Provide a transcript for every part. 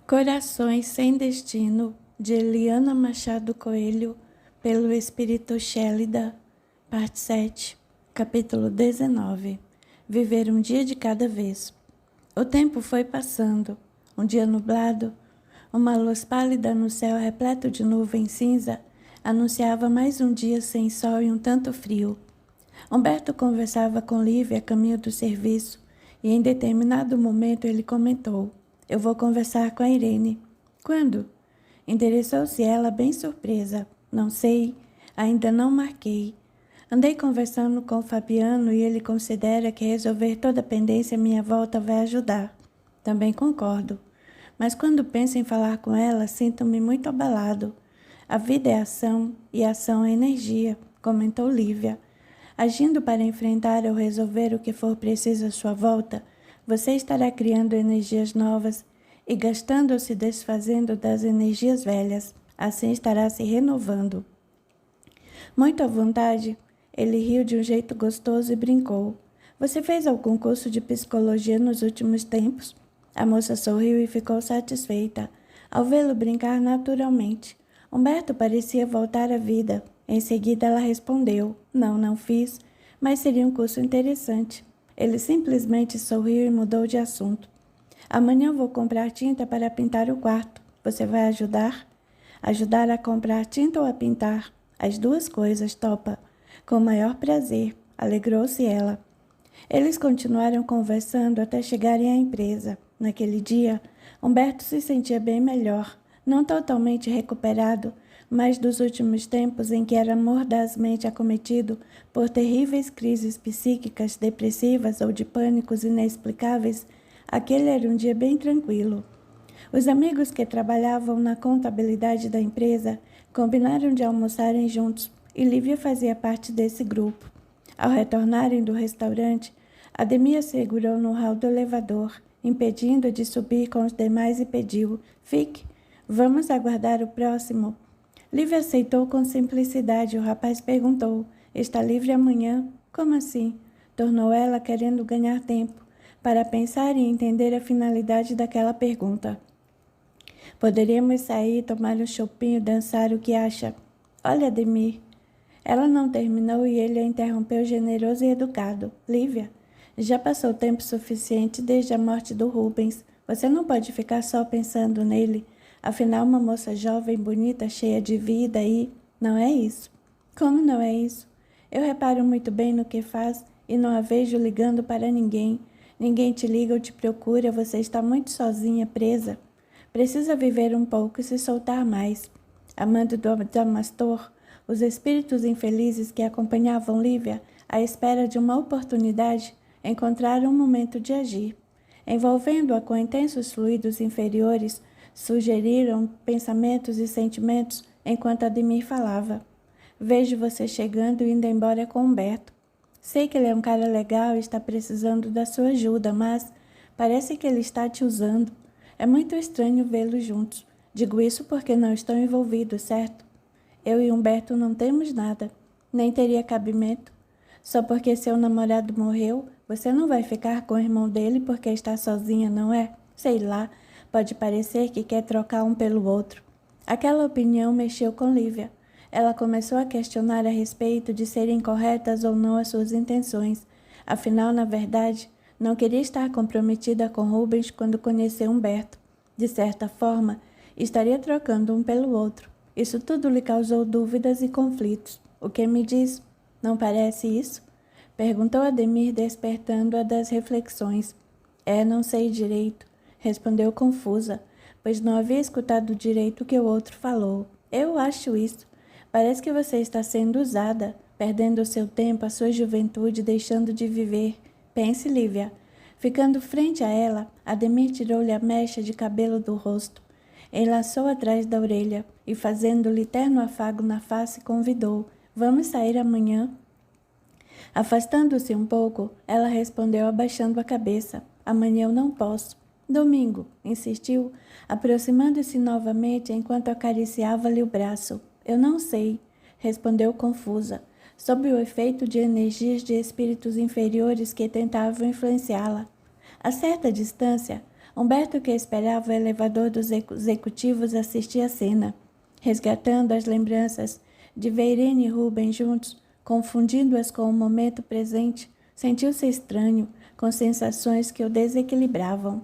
Corações sem Destino, de Eliana Machado Coelho, pelo Espírito Chélida, parte 7, capítulo 19. Viver um dia de cada vez. O tempo foi passando. Um dia nublado, uma luz pálida no céu repleto de nuvem cinza, anunciava mais um dia sem sol e um tanto frio. Humberto conversava com Lívia a caminho do serviço e em determinado momento ele comentou: "Eu vou conversar com a Irene." "Quando?" Interessou-se ela bem surpresa. "Não sei, ainda não marquei. Andei conversando com o Fabiano e ele considera que resolver toda a pendência à minha volta vai ajudar." "Também concordo. Mas quando penso em falar com ela, sinto-me muito abalado. A vida é ação e a ação é energia," comentou Lívia. "Agindo para enfrentar ou resolver o que for preciso à sua volta, você estará criando energias novas e gastando ou se desfazendo das energias velhas. Assim estará se renovando." Muito à vontade, ele riu de um jeito gostoso e brincou: "Você fez algum curso de psicologia nos últimos tempos?" A moça sorriu e ficou satisfeita ao vê-lo brincar naturalmente. Humberto parecia voltar à vida. Em seguida ela respondeu: Não fiz, mas seria um curso interessante." Ele simplesmente sorriu e mudou de assunto: "Amanhã vou comprar tinta para pintar o quarto. Você vai ajudar?" "Ajudar a comprar tinta ou a pintar?" "As duas coisas, topa." "Com o maior prazer," alegrou-se ela. Eles continuaram conversando até chegarem à empresa. Naquele dia, Humberto se sentia bem melhor, não totalmente recuperado, mas dos últimos tempos em que era mordazmente acometido por terríveis crises psíquicas depressivas ou de pânicos inexplicáveis, aquele era um dia bem tranquilo. Os amigos que trabalhavam na contabilidade da empresa combinaram de almoçarem juntos e Lívia fazia parte desse grupo. Ao retornarem do restaurante, Ademir segurou no hall do elevador, impedindo-a de subir com os demais e pediu: "Fique, vamos aguardar o próximo." Lívia aceitou com simplicidade. O rapaz perguntou: "Está livre amanhã?" "Como assim?" tornou ela, querendo ganhar tempo para pensar e entender a finalidade daquela pergunta. "Poderíamos sair, tomar um chopinho, dançar, o que acha?" "Olha, Ademir." Ela não terminou e ele a interrompeu generoso e educado: "Lívia, já passou tempo suficiente desde a morte do Rubens. Você não pode ficar só pensando nele. Afinal, uma moça jovem, bonita, cheia de vida e... Não é isso." "Como não é isso? Eu reparo muito bem no que faz e não a vejo ligando para ninguém. Ninguém te liga ou te procura, você está muito sozinha, presa. Precisa viver um pouco e se soltar mais." Amando do Damastor, os espíritos infelizes que acompanhavam Lívia à espera de uma oportunidade encontraram um momento de agir. Envolvendo-a com intensos fluidos inferiores, sugeriram pensamentos e sentimentos enquanto Ademir falava: "Vejo você chegando e indo embora com Humberto. Sei que ele é um cara legal e está precisando da sua ajuda, mas parece que ele está te usando. É muito estranho vê-los juntos. Digo isso porque não estão envolvidos, certo? Eu e Humberto não temos nada, nem teria cabimento. Só porque seu namorado morreu, você não vai ficar com o irmão dele porque está sozinha, não é? Sei lá, pode parecer que quer trocar um pelo outro." Aquela opinião mexeu com Lívia. Ela começou a questionar a respeito de serem corretas ou não as suas intenções. Afinal, na verdade, não queria estar comprometida com Rubens quando conheceu Humberto. De certa forma, estaria trocando um pelo outro. Isso tudo lhe causou dúvidas e conflitos. "O que me diz? Não parece isso?" perguntou Ademir, despertando-a das reflexões. Não sei direito," respondeu confusa, pois não havia escutado direito o que o outro falou. "Eu acho isso. Parece que você está sendo usada, perdendo o seu tempo, a sua juventude, deixando de viver. Pense, Lívia." Ficando frente a ela, Ademir tirou-lhe a mecha de cabelo do rosto, enlaçou atrás da orelha e, fazendo-lhe terno afago na face, convidou: "Vamos sair amanhã?" Afastando-se um pouco, ela respondeu abaixando a cabeça: "Amanhã eu não posso." "Domingo," insistiu, aproximando-se novamente enquanto acariciava-lhe o braço. "Eu não sei," respondeu confusa, sob o efeito de energias de espíritos inferiores que tentavam influenciá-la. A certa distância, Humberto, que esperava o elevador dos executivos, assistia a cena, resgatando as lembranças de ver Irene e Rubens juntos, confundindo-as com o momento presente. Sentiu-se estranho, com sensações que o desequilibravam.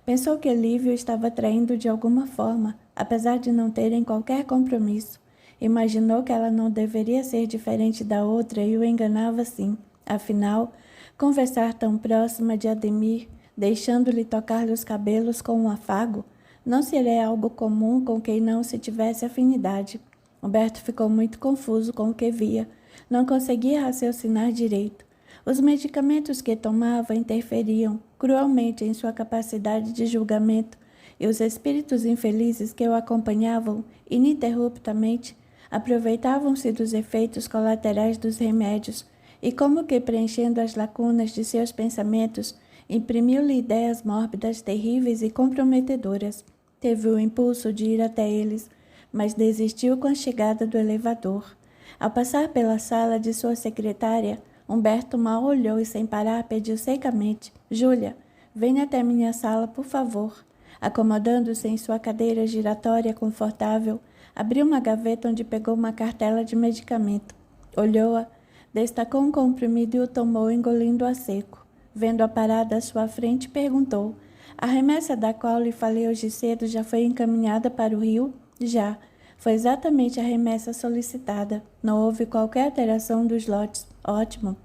Pensou que Lívia o estava traindo de alguma forma, apesar de não terem qualquer compromisso. Imaginou que ela não deveria ser diferente da outra e o enganava sim. Afinal, conversar tão próxima de Ademir, deixando-lhe tocar-lhe os cabelos com um afago, não seria algo comum com quem não se tivesse afinidade. Humberto ficou muito confuso com o que via. Não conseguia raciocinar direito. Os medicamentos que tomava interferiam cruelmente em sua capacidade de julgamento, e os espíritos infelizes que o acompanhavam ininterruptamente aproveitavam-se dos efeitos colaterais dos remédios e, como que preenchendo as lacunas de seus pensamentos, imprimiu-lhe ideias mórbidas, terríveis e comprometedoras. Teve o impulso de ir até eles, mas desistiu com a chegada do elevador. Ao passar pela sala de sua secretária, Humberto mal olhou e, sem parar, pediu secamente: Júlia, venha até minha sala, por favor. Acomodando-se em sua cadeira giratória confortável, abriu uma gaveta onde pegou uma cartela de medicamento. Olhou-a, destacou um comprimido e o tomou, engolindo-a seco. Vendo-a parada à sua frente, perguntou: A remessa da qual lhe falei hoje cedo já foi encaminhada para o Rio? Já. Foi exatamente a remessa solicitada. Não houve qualquer alteração dos lotes. Ótimo.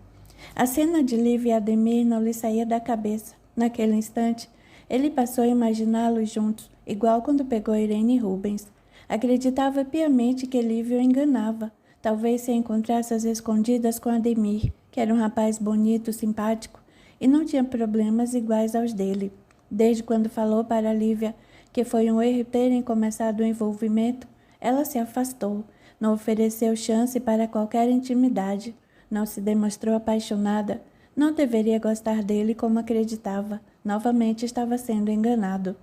A cena de Lívia e Ademir não lhe saía da cabeça. Naquele instante, ele passou a imaginá-los juntos, igual quando pegou Irene e Rubens. Acreditava piamente que Lívia o enganava. Talvez se encontrasse às escondidas com Ademir, que era um rapaz bonito, simpático, e não tinha problemas iguais aos dele. Desde quando falou para Lívia que foi um erro terem começado o envolvimento, ela se afastou, não ofereceu chance para qualquer intimidade, não se demonstrou apaixonada, não deveria gostar dele como acreditava. Novamente estava sendo enganado.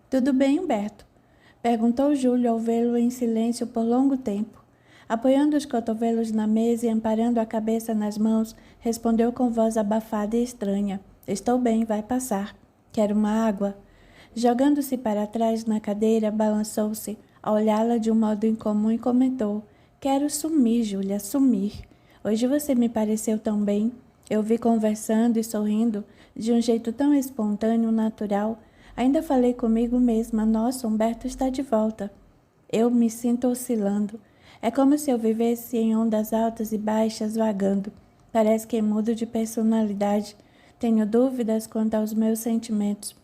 Tudo bem, Humberto? Perguntou Júlio ao vê-lo em silêncio por longo tempo. Apoiando os cotovelos na mesa e amparando a cabeça nas mãos, respondeu com voz abafada e estranha: Estou bem, vai passar. Quer uma água? Jogando-se para trás na cadeira, balançou-se, a olhá-la de um modo incomum e comentou: Quero sumir, Júlia, sumir. Hoje você me pareceu tão bem. Eu vi conversando e sorrindo, de um jeito tão espontâneo, natural. Ainda falei comigo mesma: Nossa, Humberto está de volta. Eu me sinto oscilando. É como se eu vivesse em ondas altas e baixas, vagando. Parece que mudo de personalidade. Tenho dúvidas quanto aos meus sentimentos.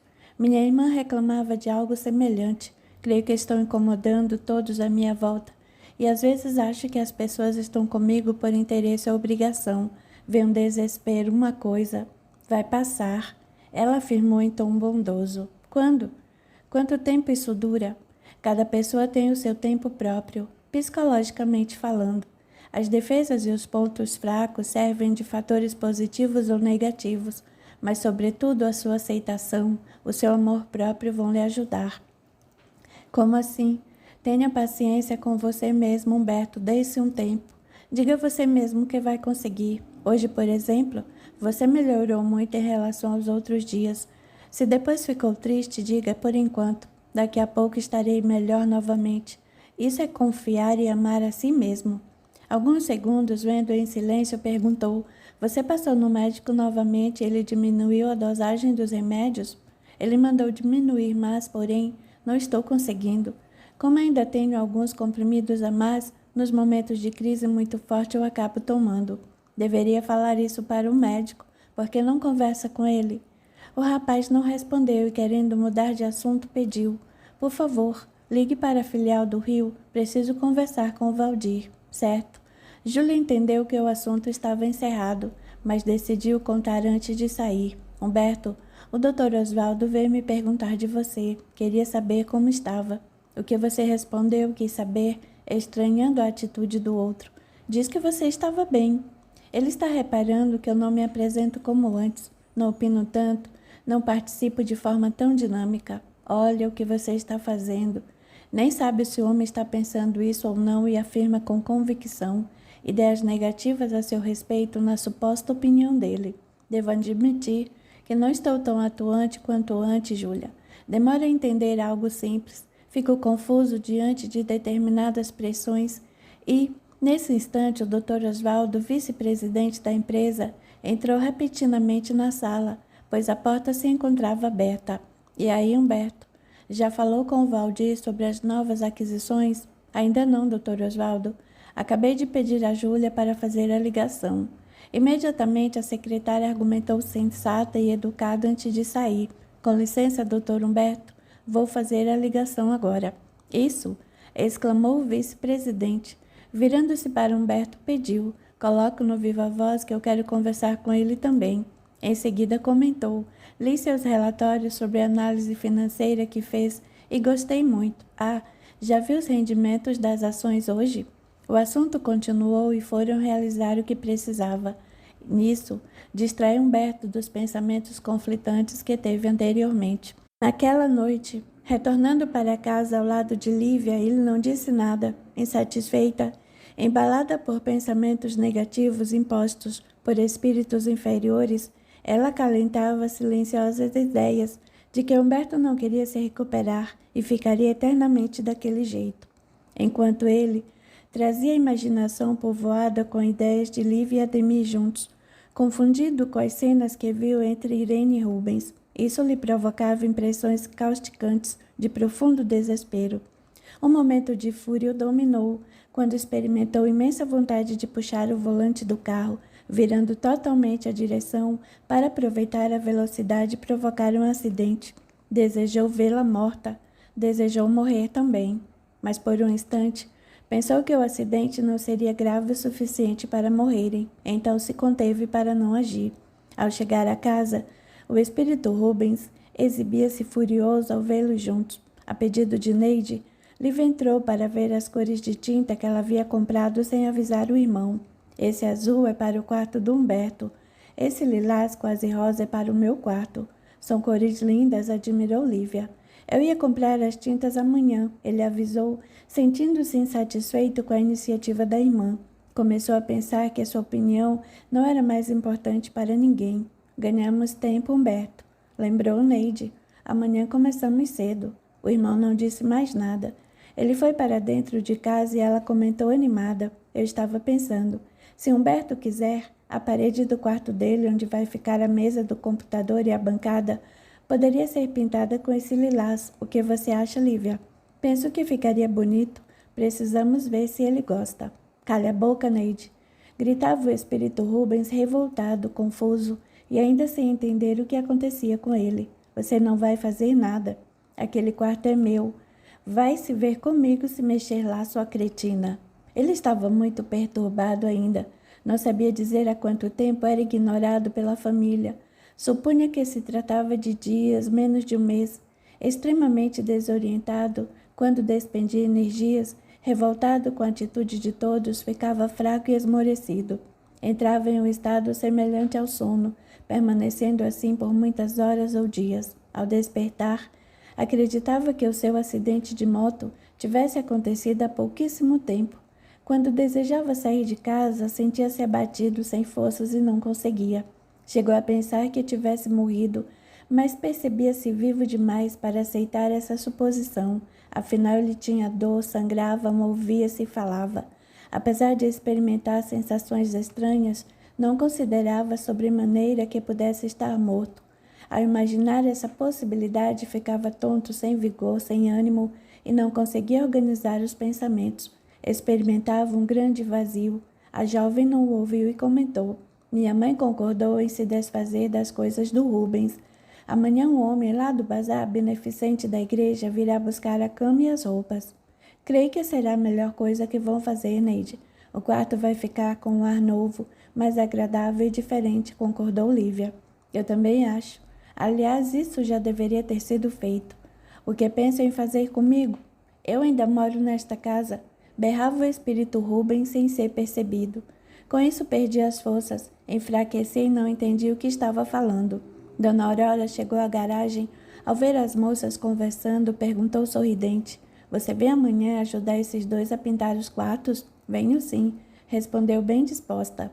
Minha irmã reclamava de algo semelhante. Creio que estou incomodando todos à minha volta. E às vezes acho que as pessoas estão comigo por interesse ou obrigação. Vê um desespero, uma coisa. Vai passar. Ela afirmou em tom bondoso. Quando? Quanto tempo isso dura? Cada pessoa tem o seu tempo próprio, psicologicamente falando. As defesas e os pontos fracos servem de fatores positivos ou negativos, mas, sobretudo, a sua aceitação, o seu amor próprio vão lhe ajudar. Como assim? Tenha paciência com você mesmo, Humberto, dê-se um tempo. Diga a você mesmo que vai conseguir. Hoje, por exemplo, você melhorou muito em relação aos outros dias. Se depois ficou triste, diga: por enquanto, daqui a pouco estarei melhor novamente. Isso é confiar e amar a si mesmo. Alguns segundos, vendo em silêncio, perguntou: Você passou no médico novamente e ele diminuiu a dosagem dos remédios? Ele mandou diminuir, mas, porém, não estou conseguindo. Como ainda tenho alguns comprimidos a mais, nos momentos de crise muito forte eu acabo tomando. Deveria falar isso para o médico, porque não conversa com ele. O rapaz não respondeu e, querendo mudar de assunto, pediu: Por favor, ligue para a filial do Rio, preciso conversar com o Valdir. Certo. Júlia entendeu que o assunto estava encerrado, mas decidiu contar antes de sair. Humberto, o Dr. Osvaldo veio me perguntar de você. Queria saber como estava. O que você respondeu, quis saber, estranhando a atitude do outro. Diz que você estava bem. Ele está reparando que eu não me apresento como antes. Não opino tanto, não participo de forma tão dinâmica. Olha o que você está fazendo. Nem sabe se o homem está pensando isso ou não e afirma com convicção ideias negativas a seu respeito na suposta opinião dele. Devo admitir que não estou tão atuante quanto antes, Júlia. Demora a entender algo simples, fico confuso diante de determinadas pressões e, nesse instante, o Dr. Oswaldo, vice-presidente da empresa, entrou repentinamente na sala, pois a porta se encontrava aberta. E aí, Humberto? Já falou com o Valdir sobre as novas aquisições? Ainda não, Dr. Oswaldo. Acabei de pedir a Júlia para fazer a ligação. Imediatamente a secretária argumentou sensata e educada antes de sair. Com licença, Dr. Humberto, vou fazer a ligação agora. Isso! Exclamou o vice-presidente. Virando-se para Humberto, pediu. Coloque no viva voz que eu quero conversar com ele também. Em seguida comentou. Li seus relatórios sobre a análise financeira que fez e gostei muito. Ah, já viu os rendimentos das ações hoje? O assunto continuou e foram realizar o que precisava. Nisso, distraiu Humberto dos pensamentos conflitantes que teve anteriormente. Naquela noite, retornando para casa ao lado de Lívia, ele não disse nada, insatisfeita, embalada por pensamentos negativos impostos por espíritos inferiores. Ela acalentava silenciosas ideias de que Humberto não queria se recuperar e ficaria eternamente daquele jeito. Enquanto ele trazia a imaginação povoada com ideias de Lívia e Ademir juntos, confundido com as cenas que viu entre Irene e Rubens. Isso lhe provocava impressões causticantes de profundo desespero. Um momento de fúria o dominou, quando experimentou imensa vontade de puxar o volante do carro, virando totalmente a direção para aproveitar a velocidade e provocar um acidente. Desejou vê-la morta, desejou morrer também. Mas por um instante, pensou que o acidente não seria grave o suficiente para morrerem, então se conteve para não agir. Ao chegar à casa, o espírito Rubens exibia-se furioso ao vê-los juntos. A pedido de Neide, Lívia entrou para ver as cores de tinta que ela havia comprado sem avisar o irmão. Esse azul é para o quarto do Humberto. Esse lilás quase rosa é para o meu quarto. São cores lindas, admirou Lívia. Eu ia comprar as tintas amanhã, ele avisou, sentindo-se insatisfeito com a iniciativa da irmã. Começou a pensar que a sua opinião não era mais importante para ninguém. Ganhamos tempo, Humberto. Lembrou Neide. Amanhã começamos cedo. O irmão não disse mais nada. Ele foi para dentro de casa e ela comentou animada. Eu estava pensando. Se Humberto quiser, a parede do quarto dele, onde vai ficar a mesa do computador e a bancada, poderia ser pintada com esse lilás. O que você acha, Lívia? Penso que ficaria bonito. Precisamos ver se ele gosta. Calha a boca, Neide. Gritava o espírito Rubens, revoltado, confuso, e ainda sem entender o que acontecia com ele. Você não vai fazer nada. Aquele quarto é meu. Vai se ver comigo se mexer lá, sua cretina. Ele estava muito perturbado ainda. Não sabia dizer há quanto tempo era ignorado pela família. Supunha que se tratava de dias, menos de um mês. Extremamente desorientado, quando despendia energias, revoltado com a atitude de todos, ficava fraco e esmorecido. Entrava em um estado semelhante ao sono, permanecendo assim por muitas horas ou dias. Ao despertar, acreditava que o seu acidente de moto tivesse acontecido há pouquíssimo tempo. Quando desejava sair de casa, sentia-se abatido, sem forças e não conseguia. Chegou a pensar que tivesse morrido, mas percebia-se vivo demais para aceitar essa suposição. Afinal, ele tinha dor, sangrava, movia-se e falava. Apesar de experimentar sensações estranhas, não considerava sobremaneira que pudesse estar morto. Ao imaginar essa possibilidade, ficava tonto, sem vigor, sem ânimo e não conseguia organizar os pensamentos. Experimentava um grande vazio. A jovem não o ouviu e comentou. Minha mãe concordou em se desfazer das coisas do Rubens. Amanhã um homem lá do bazar beneficente da igreja virá buscar a cama e as roupas. Creio que será a melhor coisa que vão fazer, Neide. O quarto vai ficar com um ar novo, mais agradável e diferente, concordou Lívia. Eu também acho. Aliás, isso já deveria ter sido feito. O que pensam em fazer comigo? Eu ainda moro nesta casa. Berrava o espírito Rubens sem ser percebido. Com isso perdi as forças, enfraqueci e não entendi o que estava falando. Dona Aurora chegou à garagem. Ao ver as moças conversando, perguntou sorridente. Você vem amanhã ajudar esses dois a pintar os quartos? Venho sim, respondeu bem disposta.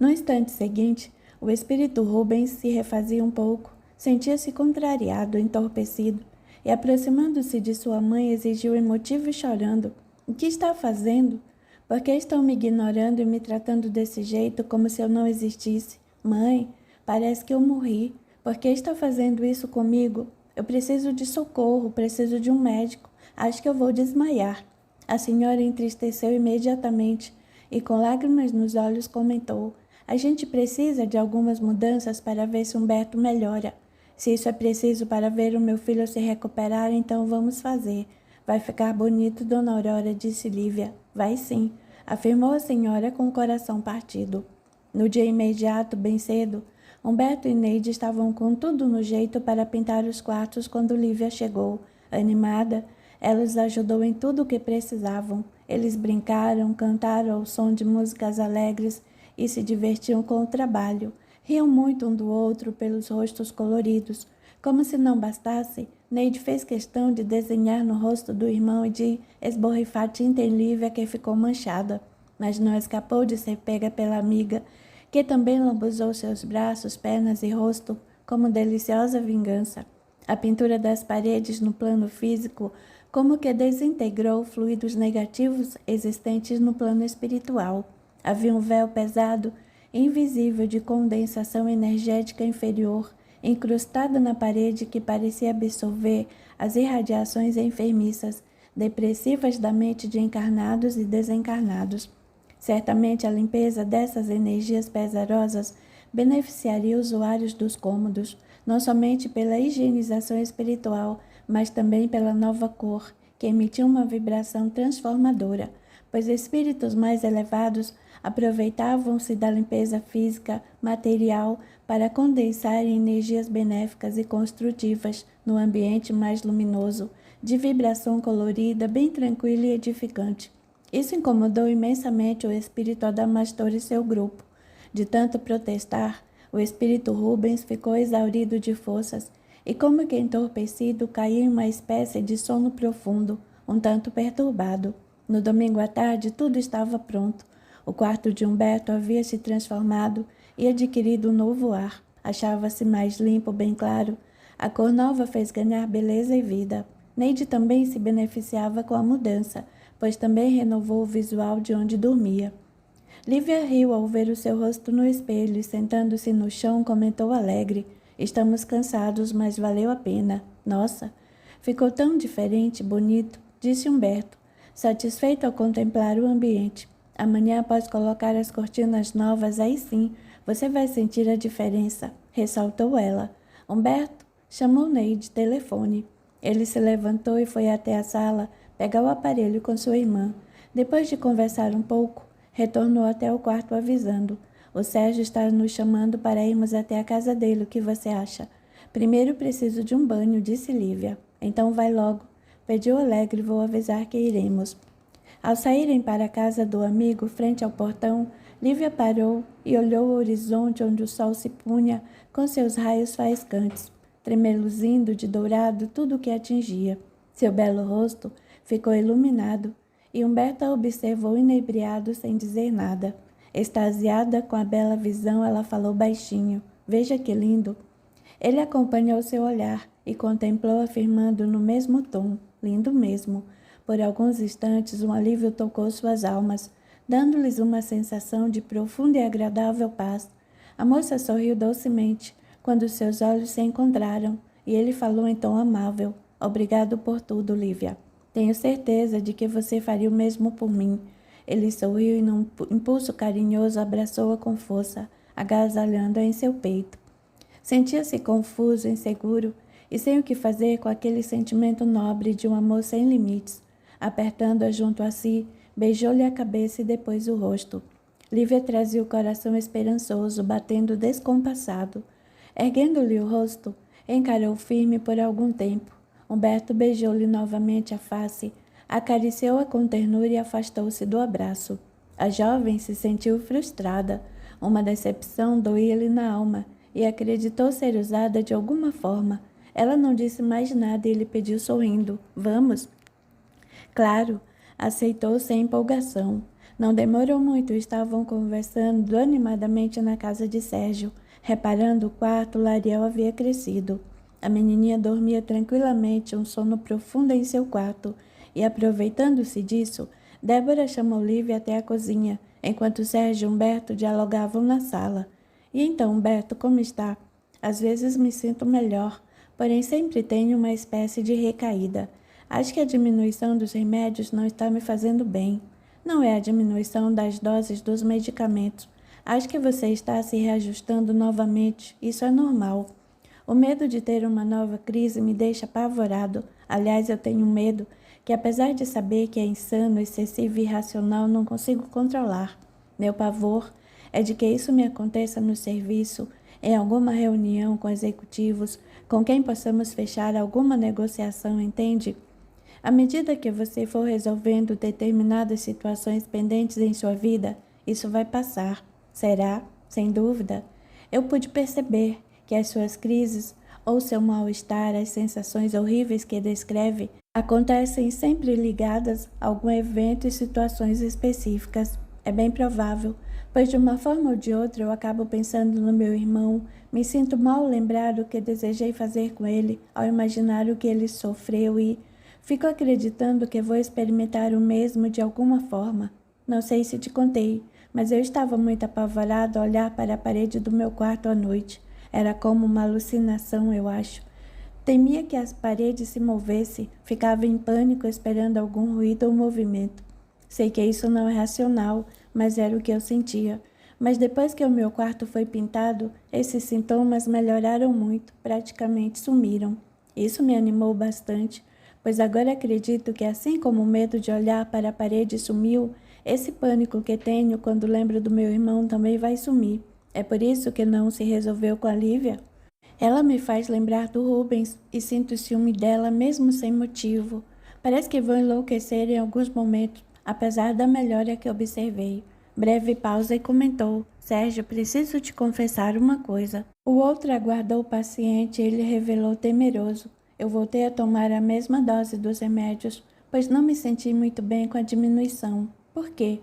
No instante seguinte, o espírito Rubens se refazia um pouco, Sentia-se contrariado, entorpecido, e aproximando-se de sua mãe, exigiu emotivo e chorando: "O que está fazendo? Por que estão me ignorando e me tratando desse jeito, como se eu não existisse? Mãe, parece que eu morri. Por que está fazendo isso comigo? Eu preciso de socorro, preciso de um médico. Acho que eu vou desmaiar." A senhora entristeceu imediatamente e, com lágrimas nos olhos, comentou: "A gente precisa de algumas mudanças para ver se Humberto melhora. Se isso é preciso para ver o meu filho se recuperar, então vamos fazer. Vai ficar bonito, dona Aurora", disse Lívia. "Vai sim", afirmou a senhora com o coração partido. No dia imediato, bem cedo, Humberto e Neide estavam com tudo no jeito para pintar os quartos quando Lívia chegou. Animada, ela os ajudou em tudo o que precisavam. Eles brincaram, cantaram ao som de músicas alegres e se divertiam com o trabalho. Riam muito um do outro pelos rostos coloridos. Como se não bastasse, Neide fez questão de desenhar no rosto do irmão e de esborrifar tinta em Lívia, que ficou manchada, mas não escapou de ser pega pela amiga, que também lambuzou seus braços, pernas e rosto como deliciosa vingança. A pintura das paredes no plano físico como que desintegrou fluidos negativos existentes no plano espiritual. Havia um véu pesado, invisível, de condensação energética inferior, incrustado na parede, que parecia absorver as irradiações enfermiças, depressivas da mente de encarnados e desencarnados. Certamente a limpeza dessas energias pesarosas beneficiaria os usuários dos cômodos, não somente pela higienização espiritual, mas também pela nova cor, que emitia uma vibração transformadora, pois espíritos mais elevados aproveitavam-se da limpeza física, material, para condensar energias benéficas e construtivas no ambiente mais luminoso, de vibração colorida, bem tranquila e edificante. Isso incomodou imensamente o espírito Adamastor e seu grupo. De tanto protestar, o espírito Rubens ficou exaurido de forças e, como que entorpecido, caiu em uma espécie de sono profundo, um tanto perturbado. No domingo à tarde, tudo estava pronto. O quarto de Humberto havia se transformado e adquirido um novo ar. Achava-se mais limpo, bem claro. A cor nova fez ganhar beleza e vida. Neide também se beneficiava com a mudança, pois também renovou o visual de onde dormia. Lívia riu ao ver o seu rosto no espelho e, sentando-se no chão, comentou alegre: "Estamos cansados, mas valeu a pena. Nossa, ficou tão diferente, bonito", disse Humberto, satisfeito ao contemplar o ambiente. "Amanhã, após colocar as cortinas novas, aí sim, você vai sentir a diferença", ressaltou ela. Humberto chamou Neide, telefone. Ele se levantou e foi até a sala pegar o aparelho com sua irmã. Depois de conversar um pouco, retornou até o quarto avisando: "O Sérgio está nos chamando para irmos até a casa dele, o que você acha?" "Primeiro preciso de um banho", disse Lívia. "Então vai logo", pediu alegre, "vou avisar que iremos." Ao saírem para a casa do amigo, frente ao portão, Lívia parou e olhou o horizonte, onde o sol se punha com seus raios faiscantes, tremeluzindo de dourado tudo o que atingia. Seu belo rosto ficou iluminado e Humberto a observou inebriado sem dizer nada. Extasiada com a bela visão, ela falou baixinho: "Veja que lindo." Ele acompanhou seu olhar e contemplou, afirmando no mesmo tom: "Lindo mesmo." Por alguns instantes, um alívio tocou suas almas, dando-lhes uma sensação de profunda e agradável paz. A moça sorriu docemente quando seus olhos se encontraram, e ele falou em tom amável: "Obrigado por tudo, Lívia. Tenho certeza de que você faria o mesmo por mim." Ele sorriu e, num impulso carinhoso, abraçou-a com força, agasalhando-a em seu peito. Sentia-se confuso, inseguro e sem o que fazer com aquele sentimento nobre de um amor sem limites. Apertando-a junto a si, beijou-lhe a cabeça e depois o rosto. Lívia trazia o coração esperançoso, batendo descompassado. Erguendo-lhe o rosto, encarou firme por algum tempo. Humberto beijou-lhe novamente a face, acariciou-a com ternura e afastou-se do abraço. A jovem se sentiu frustrada. Uma decepção doía-lhe na alma e acreditou ser usada de alguma forma. Ela não disse mais nada e lhe pediu sorrindo: "Vamos?" "Claro", aceitou sem empolgação. Não demorou muito, estavam conversando animadamente na casa de Sérgio. Reparando o quarto, Lariel havia crescido. A menininha dormia tranquilamente, um sono profundo em seu quarto, e aproveitando-se disso, Débora chamou Lívia até a cozinha, enquanto Sérgio e Humberto dialogavam na sala. E então, Humberto, como está? Às vezes me sinto melhor, porém sempre tenho uma espécie de recaída. Acho que a diminuição dos remédios não está me fazendo bem. Não é a diminuição das doses dos medicamentos. Acho que você está se reajustando novamente. Isso é normal. O medo de ter uma nova crise me deixa apavorado. Aliás, eu tenho medo que, apesar de saber que é insano, excessivo e irracional, não consigo controlar. Meu pavor é de que isso me aconteça no serviço, em alguma reunião com executivos, com quem possamos fechar alguma negociação, entende? À medida que você for resolvendo determinadas situações pendentes em sua vida, isso vai passar. Será? Sem dúvida. Eu pude perceber que as suas crises ou seu mal-estar, as sensações horríveis que descreve, acontecem sempre ligadas a algum evento e situações específicas. É bem provável, pois de uma forma ou de outra eu acabo pensando no meu irmão, me sinto mal lembrar do que desejei fazer com ele ao imaginar o que ele sofreu e fico acreditando que vou experimentar o mesmo de alguma forma. Não sei se te contei, mas eu estava muito apavorado ao olhar para a parede do meu quarto à noite. Era como uma alucinação, eu acho. Temia que as paredes se movessem, ficava em pânico esperando algum ruído ou movimento. Sei que isso não é racional, mas era o que eu sentia. Mas depois que o meu quarto foi pintado, esses sintomas melhoraram muito, praticamente sumiram. Isso me animou bastante, pois agora acredito que assim como o medo de olhar para a parede sumiu, esse pânico que tenho quando lembro do meu irmão também vai sumir. É por isso que não se resolveu com a Lívia? Ela me faz lembrar do Rubens e sinto ciúme dela mesmo sem motivo. Parece que vou enlouquecer em alguns momentos, apesar da melhora que observei. Breve pausa e comentou: Sérgio, preciso te confessar uma coisa. O outro aguardou paciente e ele revelou temeroso. Eu voltei a tomar a mesma dose dos remédios, pois não me senti muito bem com a diminuição. Por quê?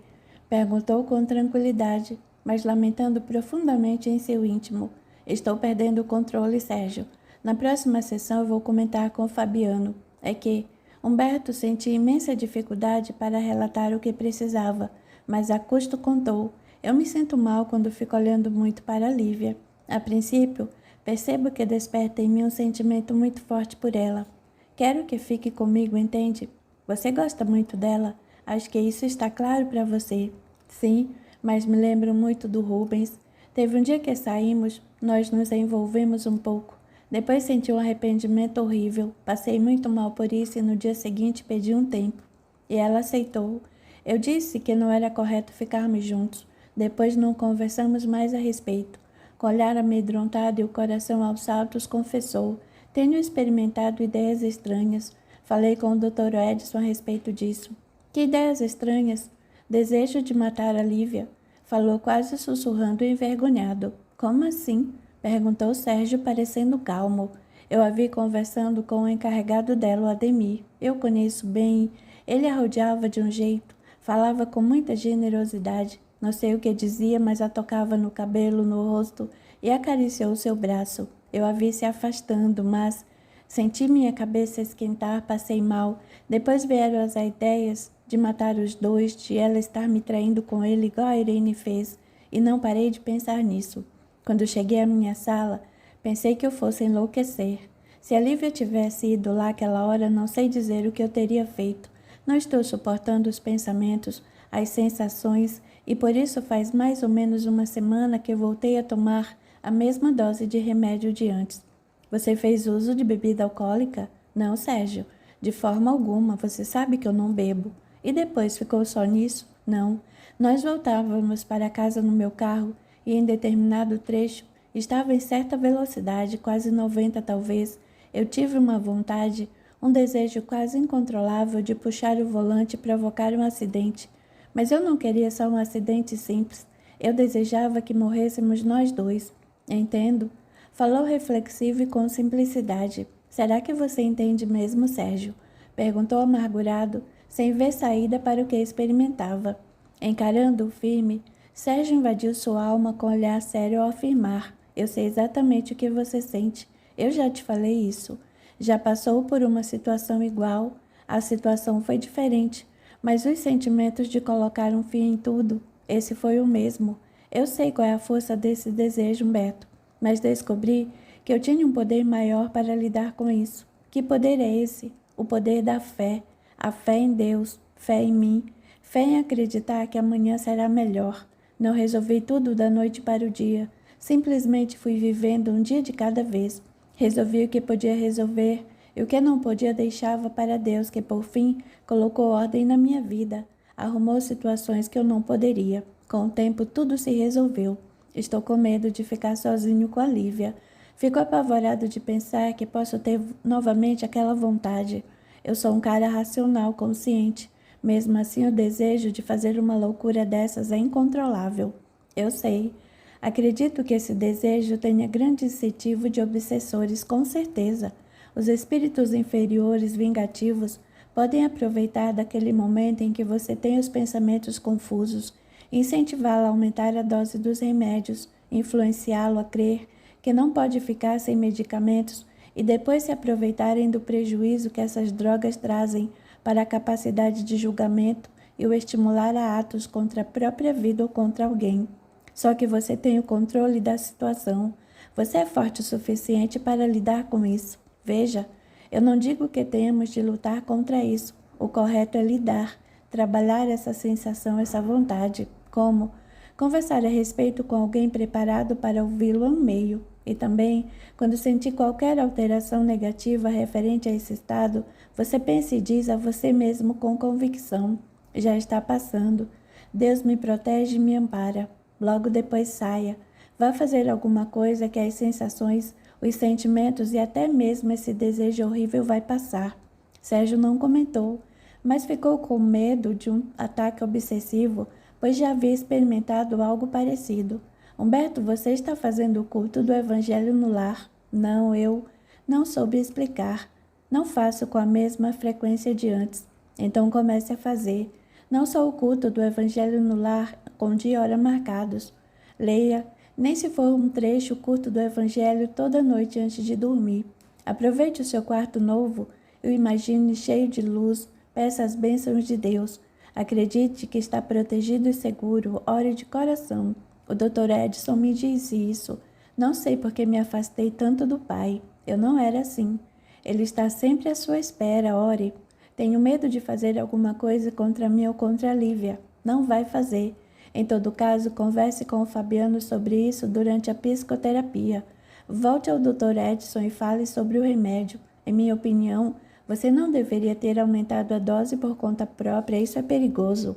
Perguntou com tranquilidade, mas lamentando profundamente em seu íntimo. Estou perdendo o controle, Sérgio. Na próxima sessão eu vou comentar com o Fabiano. É que Humberto sentia imensa dificuldade para relatar o que precisava, mas a custo contou. Eu me sinto mal quando fico olhando muito para a Lívia. A princípio, percebo que desperta em mim um sentimento muito forte por ela. Quero que fique comigo, entende? Você gosta muito dela? Acho que isso está claro para você. Sim, mas me lembro muito do Rubens. Teve um dia que saímos, nós nos envolvemos um pouco. Depois senti um arrependimento horrível. Passei muito mal por isso e no dia seguinte pedi um tempo. E ela aceitou. Eu disse que não era correto ficarmos juntos. Depois não conversamos mais a respeito. Com o olhar amedrontado e o coração aos saltos, confessou: tenho experimentado ideias estranhas. Falei com o Dr. Edson a respeito disso. Que ideias estranhas? Desejo de matar a Lívia. Falou quase sussurrando e envergonhado. Como assim? Perguntou Sérgio, parecendo calmo. Eu a vi conversando com o encarregado dela, o Ademir. Eu conheço bem. Ele a rodeava de um jeito. Falava com muita generosidade. Não sei o que dizia, mas a tocava no cabelo, no rosto e acariciou seu braço. Eu a vi se afastando, mas senti minha cabeça esquentar, passei mal. Depois vieram as ideias de matar os dois, de ela estar me traindo com ele igual a Irene fez, e não parei de pensar nisso. Quando cheguei à minha sala, pensei que eu fosse enlouquecer. Se a Lívia tivesse ido lá aquela hora, não sei dizer o que eu teria feito. Não estou suportando os pensamentos, as sensações, e por isso faz mais ou menos uma semana que voltei a tomar a mesma dose de remédio de antes. Você fez uso de bebida alcoólica? Não, Sérgio. De forma alguma, você sabe que eu não bebo. E depois ficou só nisso? Não. Nós voltávamos para casa no meu carro e em determinado trecho, estava em certa velocidade, quase 90 talvez, eu tive uma vontade, um desejo quase incontrolável de puxar o volante e provocar um acidente. Mas eu não queria só um acidente simples. Eu desejava que morrêssemos nós dois. Entendo. Falou reflexivo e com simplicidade. Será que você entende mesmo, Sérgio? Perguntou amargurado, sem ver saída para o que experimentava. Encarando-o firme, Sérgio invadiu sua alma com olhar sério ao afirmar: Eu sei exatamente o que você sente. Eu já te falei isso. Já passou por uma situação igual. A situação foi diferente, mas os sentimentos de colocar um fim em tudo, esse foi o mesmo. Eu sei qual é a força desse desejo, Humberto, mas descobri que eu tinha um poder maior para lidar com isso. Que poder é esse? O poder da fé. A fé em Deus, fé em mim, fé em acreditar que amanhã será melhor. Não resolvi tudo da noite para o dia. Simplesmente fui vivendo um dia de cada vez. Resolvi o que podia resolver e o que não podia deixava para Deus, que por fim colocou ordem na minha vida. Arrumou situações que eu não poderia. Com o tempo tudo se resolveu. Estou com medo de ficar sozinho com a Lívia. Fico apavorado de pensar que posso ter novamente aquela vontade. Eu sou um cara racional, consciente. Mesmo assim, o desejo de fazer uma loucura dessas é incontrolável. Eu sei. Acredito que esse desejo tenha grande incentivo de obsessores, com certeza. Os espíritos inferiores vingativos podem aproveitar daquele momento em que você tem os pensamentos confusos, incentivá-lo a aumentar a dose dos remédios, influenciá-lo a crer que não pode ficar sem medicamentos e depois se aproveitarem do prejuízo que essas drogas trazem para a capacidade de julgamento e o estimular a atos contra a própria vida ou contra alguém. Só que você tem o controle da situação. Você é forte o suficiente para lidar com isso. Veja, eu não digo que tenhamos de lutar contra isso. O correto é lidar, trabalhar essa sensação, essa vontade. Como? Conversar a respeito com alguém preparado para ouvi-lo é um meio. E também, quando sentir qualquer alteração negativa referente a esse estado, você pensa e diz a você mesmo com convicção: já está passando. Deus me protege e me ampara. Logo depois saia. Vá fazer alguma coisa que as sensações, os sentimentos e até mesmo esse desejo horrível vai passar. Sérgio não comentou, mas ficou com medo de um ataque obsessivo, pois já havia experimentado algo parecido. Humberto, você está fazendo o culto do Evangelho no lar? Não, eu não soube explicar. Não faço com a mesma frequência de antes. Então comece a fazer. Não só o culto do Evangelho no lar, com dia e hora marcados. Leia, nem se for um trecho curto do Evangelho toda noite antes de dormir. Aproveite o seu quarto novo e o imagine cheio de luz. Peça as bênçãos de Deus. Acredite que está protegido e seguro. Ore de coração. O Dr. Edson me disse isso. Não sei por que me afastei tanto do Pai. Eu não era assim. Ele está sempre à sua espera. Ore. Tenho medo de fazer alguma coisa contra mim ou contra a Lívia. Não vai fazer. Em todo caso, converse com o Fabiano sobre isso durante a psicoterapia. Volte ao Dr. Edson e fale sobre o remédio. Em minha opinião, você não deveria ter aumentado a dose por conta própria. Isso é perigoso.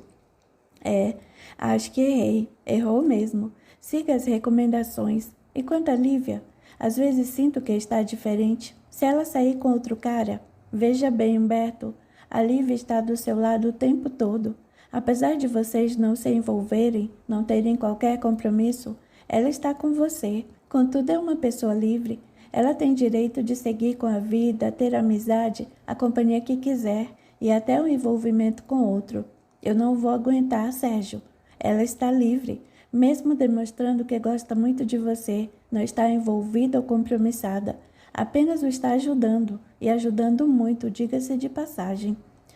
Acho que errei. Errou mesmo. Siga as recomendações. E quanto a Lívia? Às vezes sinto que está diferente. Se ela sair com outro cara... Veja bem, Humberto, a Lívia está do seu lado o tempo todo. Apesar de vocês não se envolverem, não terem qualquer compromisso, ela está com você. Contudo, é uma pessoa livre. Ela tem direito de seguir com a vida, ter amizade, a companhia que quiser e até o envolvimento com outro. Eu não vou aguentar, Sérgio. Ela está livre, mesmo demonstrando que gosta muito de você, não está envolvida ou compromissada. Apenas o está ajudando, e ajudando muito, diga-se de passagem.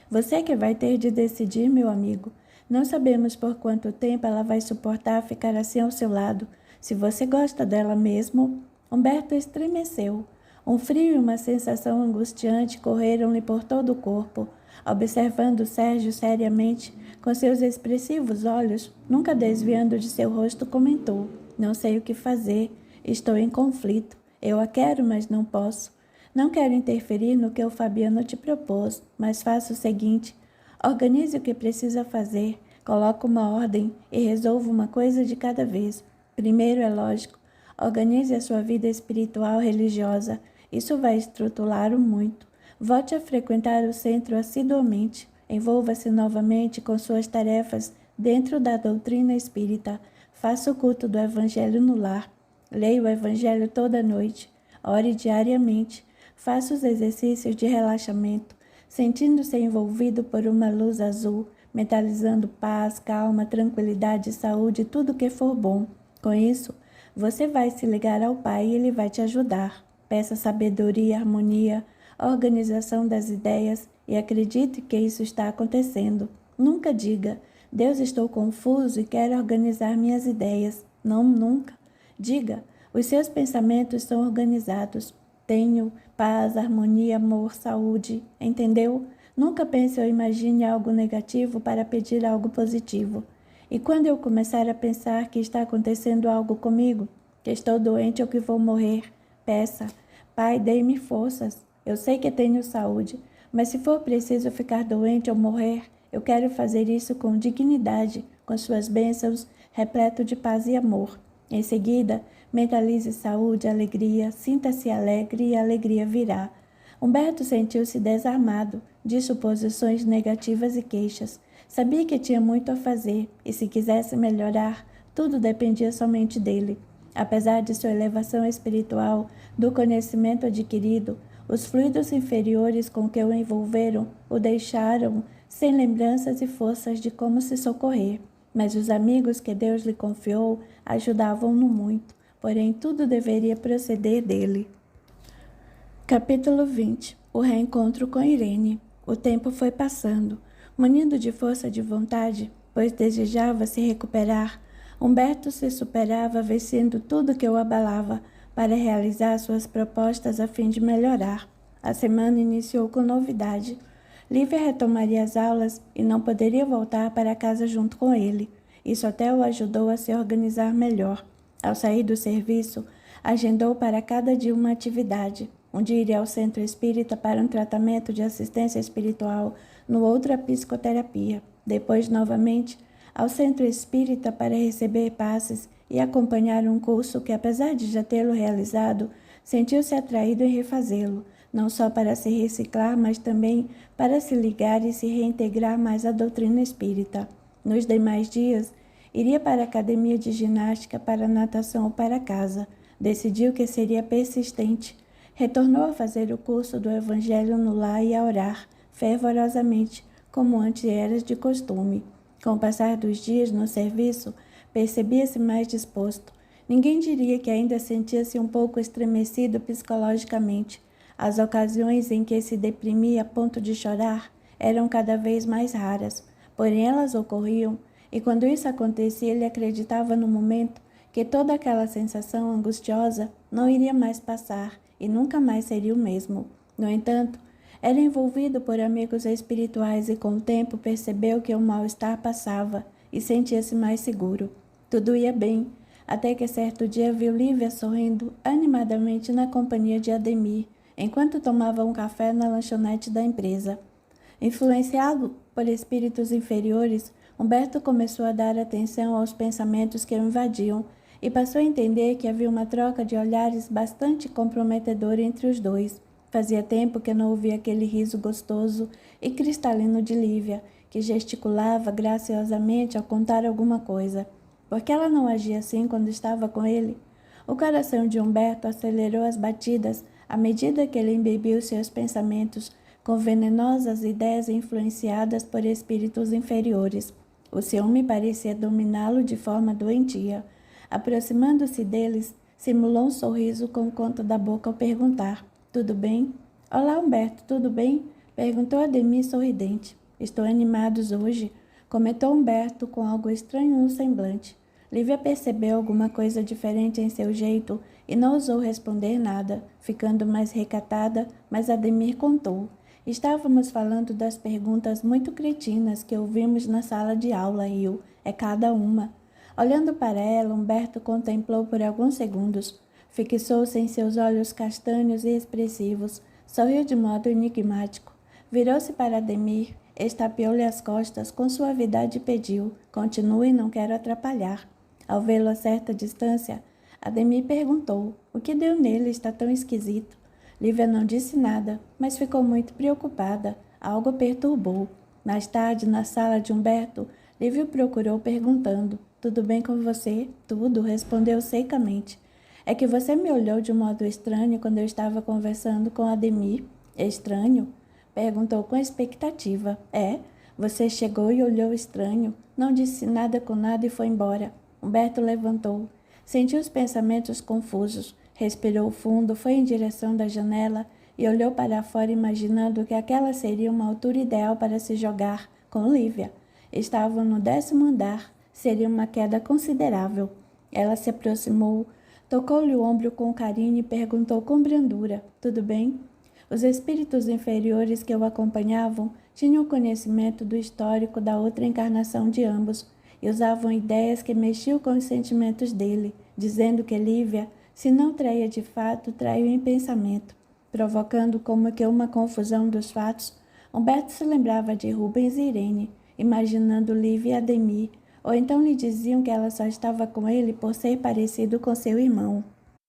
Você que vai ter de decidir, meu amigo. Não sabemos por quanto tempo ela vai suportar ficar assim ao seu lado. Se você gosta dela mesmo... Humberto estremeceu. Um frio e uma sensação angustiante correram-lhe por todo o corpo. Observando Sérgio seriamente, com seus expressivos olhos, nunca desviando de seu rosto, comentou: não sei o que fazer. Estou em conflito. Eu a quero, mas não posso. Não quero interferir no que o Fabiano te propôs, mas faça o seguinte: organize o que precisa fazer, coloque uma ordem e resolva uma coisa de cada vez. Primeiro, é lógico, organize a sua vida espiritual religiosa. Isso vai estruturá-lo muito. Volte a frequentar o centro assiduamente. Envolva-se novamente com suas tarefas dentro da doutrina espírita. Faça o culto do Evangelho no lar. Leia o Evangelho toda noite, ore diariamente, faça os exercícios de relaxamento, sentindo-se envolvido por uma luz azul, mentalizando paz, calma, tranquilidade, saúde, tudo que for bom. Com isso, Você vai se ligar ao Pai e Ele vai te ajudar. Peça sabedoria, harmonia, organização das ideias e acredite que isso está acontecendo. Nunca diga, Deus, estou confuso e quero organizar minhas ideias. Não, nunca. Diga, os seus pensamentos são organizados. Tenho paz, harmonia, amor, saúde. Entendeu? Nunca pense ou imagine algo negativo para pedir algo positivo. E quando eu começar a pensar que está acontecendo algo comigo, que estou doente ou que vou morrer, peça, Pai, dê-me forças. Eu sei que tenho saúde, mas se for preciso ficar doente ou morrer, eu quero fazer isso com dignidade, com suas bênçãos, repleto de paz e amor. Em seguida, mentalize saúde, alegria, sinta-se alegre e a alegria virá. Humberto sentiu-se desarmado de suposições negativas e queixas. Sabia que tinha muito a fazer e, se quisesse melhorar, tudo dependia somente dele. Apesar de sua elevação espiritual, do conhecimento adquirido, os fluidos inferiores com que o envolveram o deixaram sem lembranças e forças de como se socorrer. Mas os amigos que Deus lhe confiou ajudavam-no muito, porém tudo deveria proceder dele. Capítulo 20. O reencontro com Irene. O tempo foi passando. Munido de força de vontade, pois desejava se recuperar, Humberto se superava vencendo tudo que o abalava para realizar suas propostas a fim de melhorar. A semana iniciou com novidade. Lívia retomaria as aulas e não poderia voltar para casa junto com ele. Isso até o ajudou a se organizar melhor. Ao sair do serviço, agendou para cada dia uma atividade. Um dia iria ao centro espírita para um tratamento de assistência espiritual, no outro a psicoterapia. Depois, novamente, ao centro espírita para receber passes e acompanhar um curso que, apesar de já tê-lo realizado, sentiu-se atraído em refazê-lo, não só para se reciclar, mas também para se ligar e se reintegrar mais à doutrina espírita. Nos demais dias, iria para a academia de ginástica, para a natação ou para casa. Decidiu que seria persistente. Retornou a fazer o curso do Evangelho no lar e a orar, fervorosamente, como antes era de costume. Com o passar dos dias no serviço, percebia-se mais disposto. Ninguém diria que ainda sentia-se um pouco estremecido psicologicamente. As ocasiões em que se deprimia a ponto de chorar eram cada vez mais raras, porém elas ocorriam, e quando isso acontecia ele acreditava no momento que toda aquela sensação angustiosa não iria mais passar e nunca mais seria o mesmo. No entanto, era envolvido por amigos espirituais e com o tempo percebeu que o mal-estar passava e sentia-se mais seguro. Tudo ia bem, até que certo dia viu Lívia sorrindo animadamente na companhia de Ademir, enquanto tomava um café na lanchonete da empresa. Influenciado por espíritos inferiores, Humberto começou a dar atenção aos pensamentos que o invadiam e passou a entender que havia uma troca de olhares bastante comprometedora entre os dois. Fazia tempo que não ouvia aquele riso gostoso e cristalino de Lívia, que gesticulava graciosamente ao contar alguma coisa. Por que ela não agia assim quando estava com ele? O coração de Humberto acelerou as batidas à medida que ele embebiu seus pensamentos com venenosas ideias influenciadas por espíritos inferiores. O ciúme parecia dominá-lo de forma doentia. Aproximando-se deles, simulou um sorriso com o canto da boca ao perguntar: "Tudo bem?" "Olá, Humberto, tudo bem?" perguntou Ademir sorridente. "Estou animados hoje", comentou Humberto com algo estranho no semblante. Lívia percebeu alguma coisa diferente em seu jeito e não ousou responder nada, ficando mais recatada, mas Ademir contou. "Estávamos falando das perguntas muito cretinas que ouvimos na sala de aula, Rio. É cada uma." Olhando para ela, Humberto contemplou por alguns segundos. Fixou-se em seus olhos castanhos e expressivos. Sorriu de modo enigmático. Virou-se para Ademir, estapeou-lhe as costas com suavidade e pediu: "Continue, não quero atrapalhar." Ao vê-lo a certa distância, Ademir perguntou: "O que deu nele? Está tão esquisito." Lívia não disse nada, mas ficou muito preocupada. Algo perturbou. Mais tarde, na sala de Humberto, Lívia o procurou perguntando: "Tudo bem com você?" "Tudo", respondeu secamente. "É que você me olhou de um modo estranho quando eu estava conversando com Ademir." "Estranho?" perguntou com expectativa. "É, você chegou e olhou estranho. Não disse nada com nada e foi embora." Humberto levantou. Sentiu os pensamentos confusos, respirou fundo, foi em direção da janela e olhou para fora imaginando que aquela seria uma altura ideal para se jogar com Lívia. Estavam no 10º andar, seria uma queda considerável. Ela se aproximou, tocou-lhe o ombro com carinho e perguntou com brandura: tudo bem? Os espíritos inferiores que o acompanhavam tinham conhecimento do histórico da outra encarnação de ambos e usavam ideias que mexiam com os sentimentos dele, dizendo que Lívia, se não traía de fato, traiu em pensamento. Provocando como que uma confusão dos fatos, Humberto se lembrava de Rubens e Irene, imaginando Lívia e Ademir, ou então lhe diziam que ela só estava com ele por ser parecido com seu irmão.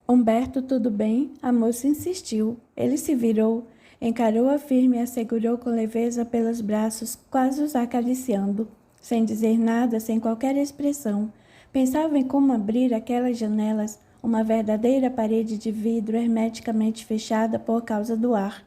Humberto, tudo bem? A moça insistiu. Ele se virou, encarou-a firme e a segurou com leveza pelos braços, quase os acariciando. Sem dizer nada, sem qualquer expressão, pensava em como abrir aquelas janelas, uma verdadeira parede de vidro hermeticamente fechada por causa do ar.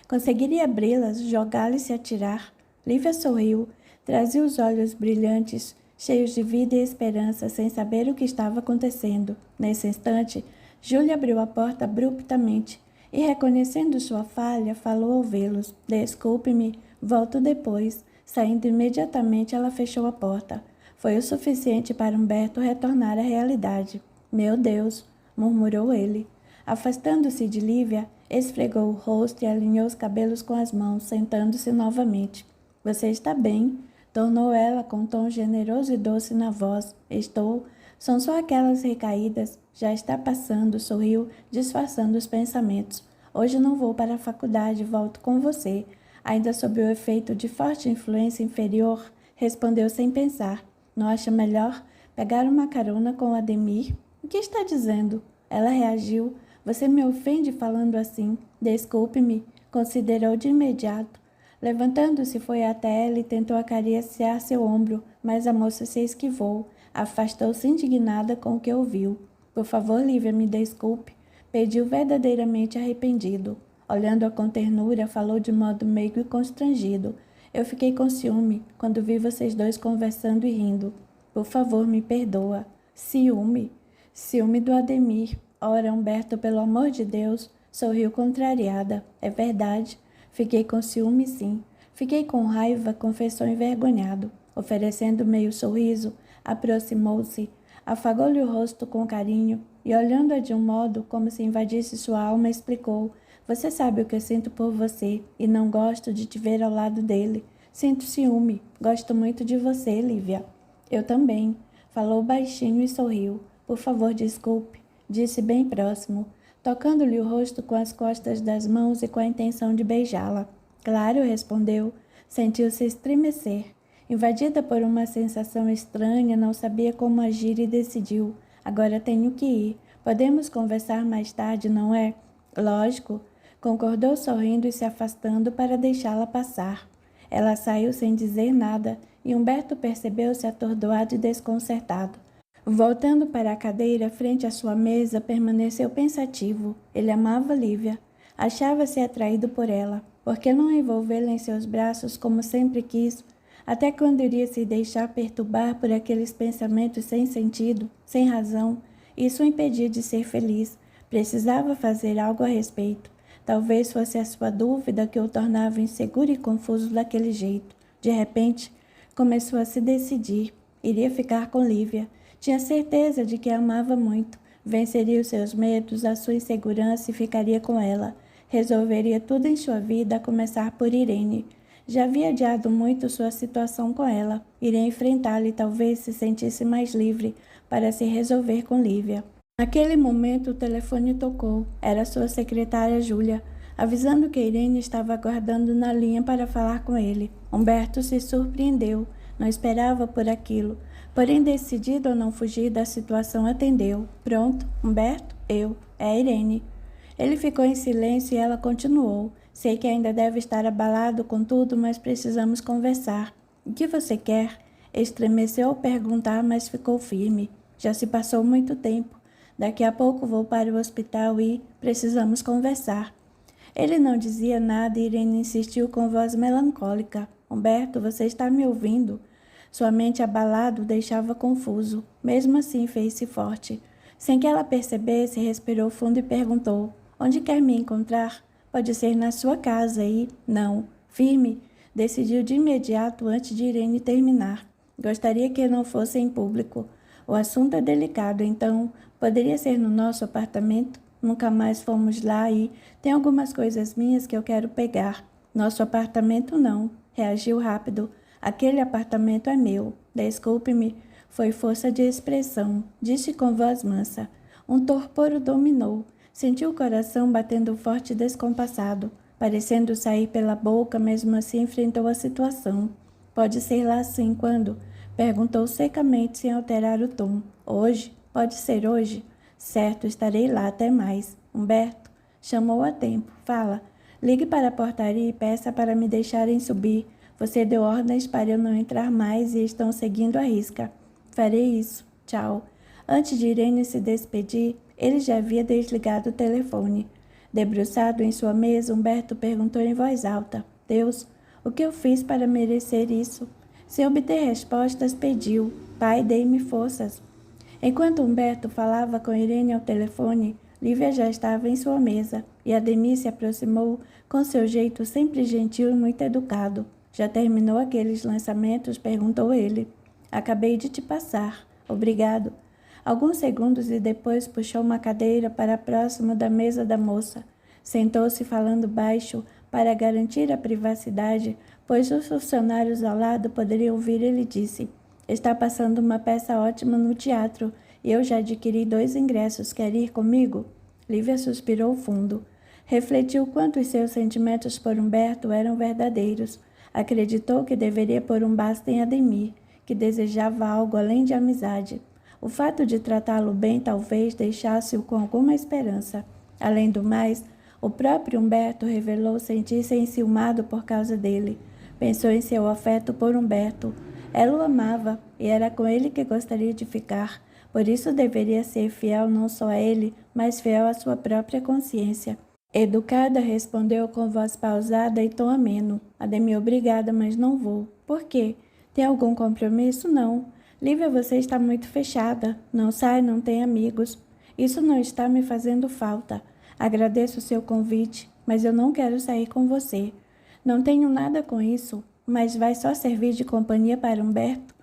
Conseguiria abri-las, jogá-las e se atirar. Lívia sorriu, trazia os olhos brilhantes, cheios de vida e esperança, sem saber o que estava acontecendo. Nesse instante, Júlia abriu a porta abruptamente e, reconhecendo sua falha, falou ao vê-los: desculpe-me, volto depois. Saindo imediatamente, ela fechou a porta. Foi o suficiente para Humberto retornar à realidade. Meu Deus, murmurou ele. Afastando-se de Lívia, esfregou o rosto e alinhou os cabelos com as mãos, sentando-se novamente. Você está bem? Tornou ela com um tom generoso e doce na voz. Estou. São só aquelas recaídas. Já está passando, sorriu, disfarçando os pensamentos. Hoje não vou para a faculdade, volto com você. Ainda sob o efeito de forte influência inferior, respondeu sem pensar. Não acha melhor pegar uma carona com o Ademir? O que está dizendo? Ela reagiu. Você me ofende falando assim. Desculpe-me, considerou de imediato. Levantando-se, foi até ela e tentou acariciar seu ombro, mas a moça se esquivou. Afastou-se indignada com o que ouviu. Por favor, Lívia, me desculpe. Pediu verdadeiramente arrependido. Olhando-a com ternura, falou de modo meigo e constrangido. Eu fiquei com ciúme quando vi vocês dois conversando e rindo. Por favor, me perdoa. Ciúme? Ciúme do Ademir. Ora, Humberto, pelo amor de Deus, sorriu contrariada. É verdade. Fiquei com ciúme, sim. Fiquei com raiva, confessou envergonhado. Oferecendo meio sorriso, aproximou-se, afagou-lhe o rosto com carinho e, olhando-a de um modo como se invadisse sua alma, explicou: você sabe o que eu sinto por você e não gosto de te ver ao lado dele. Sinto ciúme. Gosto muito de você, Lívia. Eu também. Falou baixinho e sorriu. Por favor, desculpe. Disse bem próximo, tocando-lhe o rosto com as costas das mãos e com a intenção de beijá-la. Claro, respondeu. Sentiu-se estremecer. Invadida por uma sensação estranha, não sabia como agir e decidiu. Agora tenho que ir. Podemos conversar mais tarde, não é? Lógico. Concordou sorrindo e se afastando para deixá-la passar. Ela saiu sem dizer nada e Humberto percebeu-se atordoado e desconcertado. Voltando para a cadeira frente à sua mesa, permaneceu pensativo. Ele amava Lívia. Achava-se atraído por ela. Por que não envolvê-la em seus braços como sempre quis? Até quando iria se deixar perturbar por aqueles pensamentos sem sentido, sem razão? Isso o impedia de ser feliz. Precisava fazer algo a respeito. Talvez fosse a sua dúvida que o tornava inseguro e confuso daquele jeito. De repente, começou a se decidir. Iria ficar com Lívia. Tinha certeza de que a amava muito. Venceria os seus medos, a sua insegurança e ficaria com ela. Resolveria tudo em sua vida, a começar por Irene. Já havia adiado muito sua situação com ela. Iria enfrentá-la e talvez se sentisse mais livre para se resolver com Lívia. Naquele momento, o telefone tocou. Era sua secretária Júlia, avisando que Irene estava aguardando na linha para falar com ele. Humberto se surpreendeu. Não esperava por aquilo. Porém, decidido a não fugir da situação, atendeu. Pronto, Humberto? Eu. É a Irene. Ele ficou em silêncio e ela continuou. Sei que ainda deve estar abalado com tudo, mas precisamos conversar. O que você quer? Estremeceu ao perguntar, mas ficou firme. Já se passou muito tempo. Daqui a pouco vou para o hospital e precisamos conversar. Ele não dizia nada e Irene insistiu com voz melancólica. Humberto, você está me ouvindo? Sua mente abalada o deixava confuso. Mesmo assim, fez-se forte. Sem que ela percebesse, respirou fundo e perguntou: onde quer me encontrar? Pode ser na sua casa e... Não. Firme, decidiu de imediato antes de Irene terminar. Gostaria que não fosse em público. O assunto é delicado, então poderia ser no nosso apartamento? Nunca mais fomos lá e tem algumas coisas minhas que eu quero pegar. Nosso apartamento não, reagiu rápido. Aquele apartamento é meu. Desculpe-me, foi força de expressão, disse com voz mansa. Um torpor o dominou. Sentiu o coração batendo forte e descompassado, parecendo sair pela boca, mesmo assim enfrentou a situação. Pode ser lá sim, quando? Perguntou secamente, sem alterar o tom. Hoje? Pode ser hoje? Certo, estarei lá, até mais. Humberto chamou a tempo. Fala. Ligue para a portaria e peça para me deixarem subir. Você deu ordens para eu não entrar mais e estão seguindo a risca. Farei isso. Tchau. Antes de Irene se despedir, ele já havia desligado o telefone. Debruçado em sua mesa, Humberto perguntou em voz alta. Deus, o que eu fiz para merecer isso? Sem obter respostas, pediu. Pai, dei-me forças. Enquanto Humberto falava com Irene ao telefone, Lívia já estava em sua mesa e Ademir se aproximou com seu jeito sempre gentil e muito educado. Já terminou aqueles lançamentos? Perguntou ele. Acabei de te passar. Obrigado. Alguns segundos e depois puxou uma cadeira para próximo da mesa da moça. Sentou-se falando baixo para garantir a privacidade, pois os funcionários ao lado poderiam ouvir. Ele disse: está passando uma peça ótima no teatro e eu já adquiri 2 ingressos. Quer ir comigo? Lívia suspirou fundo. Refletiu quanto os seus sentimentos por Humberto eram verdadeiros. Acreditou que deveria pôr um basta em Ademir, que desejava algo além de amizade. O fato de tratá-lo bem talvez deixasse-o com alguma esperança. Além do mais, o próprio Humberto revelou sentir-se enciumado por causa dele. Pensou em seu afeto por Humberto. Ela o amava e era com ele que gostaria de ficar. Por isso deveria ser fiel não só a ele, mas fiel à sua própria consciência. Educada, respondeu com voz pausada e tom ameno. Ademir, obrigada, mas não vou. Por quê? Tem algum compromisso? Não. Lívia, você está muito fechada. Não sai, não tem amigos. Isso não está me fazendo falta. Agradeço o seu convite, mas eu não quero sair com você. Não tenho nada com isso, mas vai só servir de companhia para Humberto?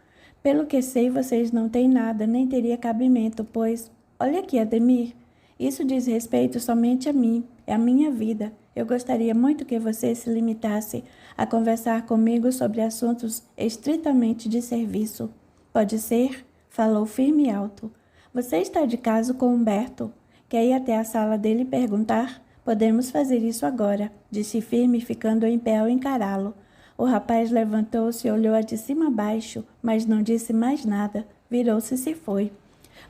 Pelo que sei, vocês não têm nada, nem teria cabimento, pois... Olha aqui, Ademir. Isso diz respeito somente a mim. É a minha vida. Eu gostaria muito que você se limitasse a conversar comigo sobre assuntos estritamente de serviço. Pode ser? Falou firme e alto. Você está de caso com Humberto? Quer ir até a sala dele e perguntar? Podemos fazer isso agora, disse firme, ficando em pé ao encará-lo. O rapaz levantou-se e olhou-a de cima a baixo, mas não disse mais nada. Virou-se e se foi.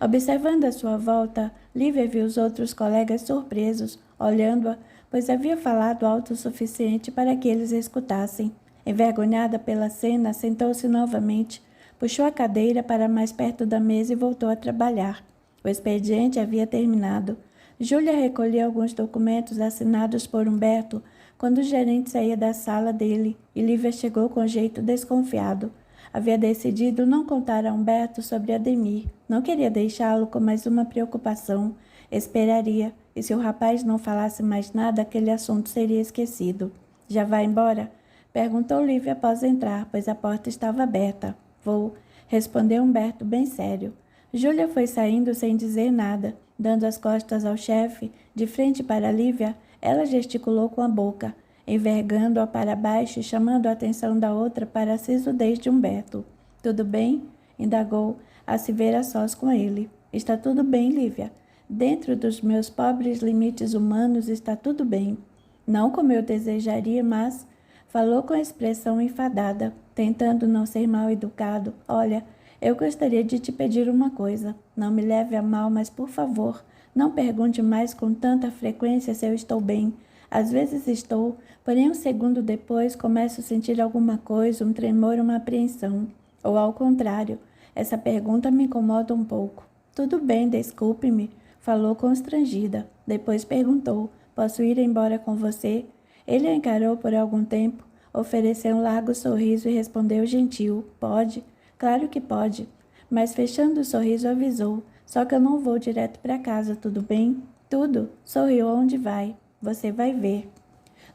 Observando a sua volta, Lívia viu os outros colegas surpresos, olhando-a, pois havia falado alto o suficiente para que eles escutassem. Envergonhada pela cena, sentou-se novamente, puxou a cadeira para mais perto da mesa e voltou a trabalhar. O expediente havia terminado. Júlia recolheu alguns documentos assinados por Humberto quando o gerente saía da sala dele e Lívia chegou com jeito desconfiado. Havia decidido não contar a Humberto sobre Ademir. Não queria deixá-lo com mais uma preocupação. Esperaria, e se o rapaz não falasse mais nada, aquele assunto seria esquecido. Já vai embora? Perguntou Lívia após entrar, pois a porta estava aberta. Vou, respondeu Humberto bem sério. Júlia foi saindo sem dizer nada. Dando as costas ao chefe, de frente para Lívia, ela gesticulou com a boca, envergando-a para baixo e chamando a atenção da outra para a sisudez de Humberto. Tudo bem? Indagou, a se ver a sós com ele. Está tudo bem, Lívia. Dentro dos meus pobres limites humanos está tudo bem. Não como eu desejaria, mas... Falou com expressão enfadada, tentando não ser mal educado. Olha, eu gostaria de te pedir uma coisa. Não me leve a mal, mas por favor, não pergunte mais com tanta frequência se eu estou bem. Às vezes estou, porém um segundo depois começo a sentir alguma coisa, um tremor, uma apreensão. Ou ao contrário, essa pergunta me incomoda um pouco. Tudo bem, desculpe-me, falou constrangida. Depois perguntou, posso ir embora com você? Ele a encarou por algum tempo, ofereceu um largo sorriso e respondeu gentil, pode, claro que pode. Mas fechando o sorriso avisou, Só que eu não vou direto para casa, tudo bem? Tudo, sorriu. Onde vai? Você vai ver.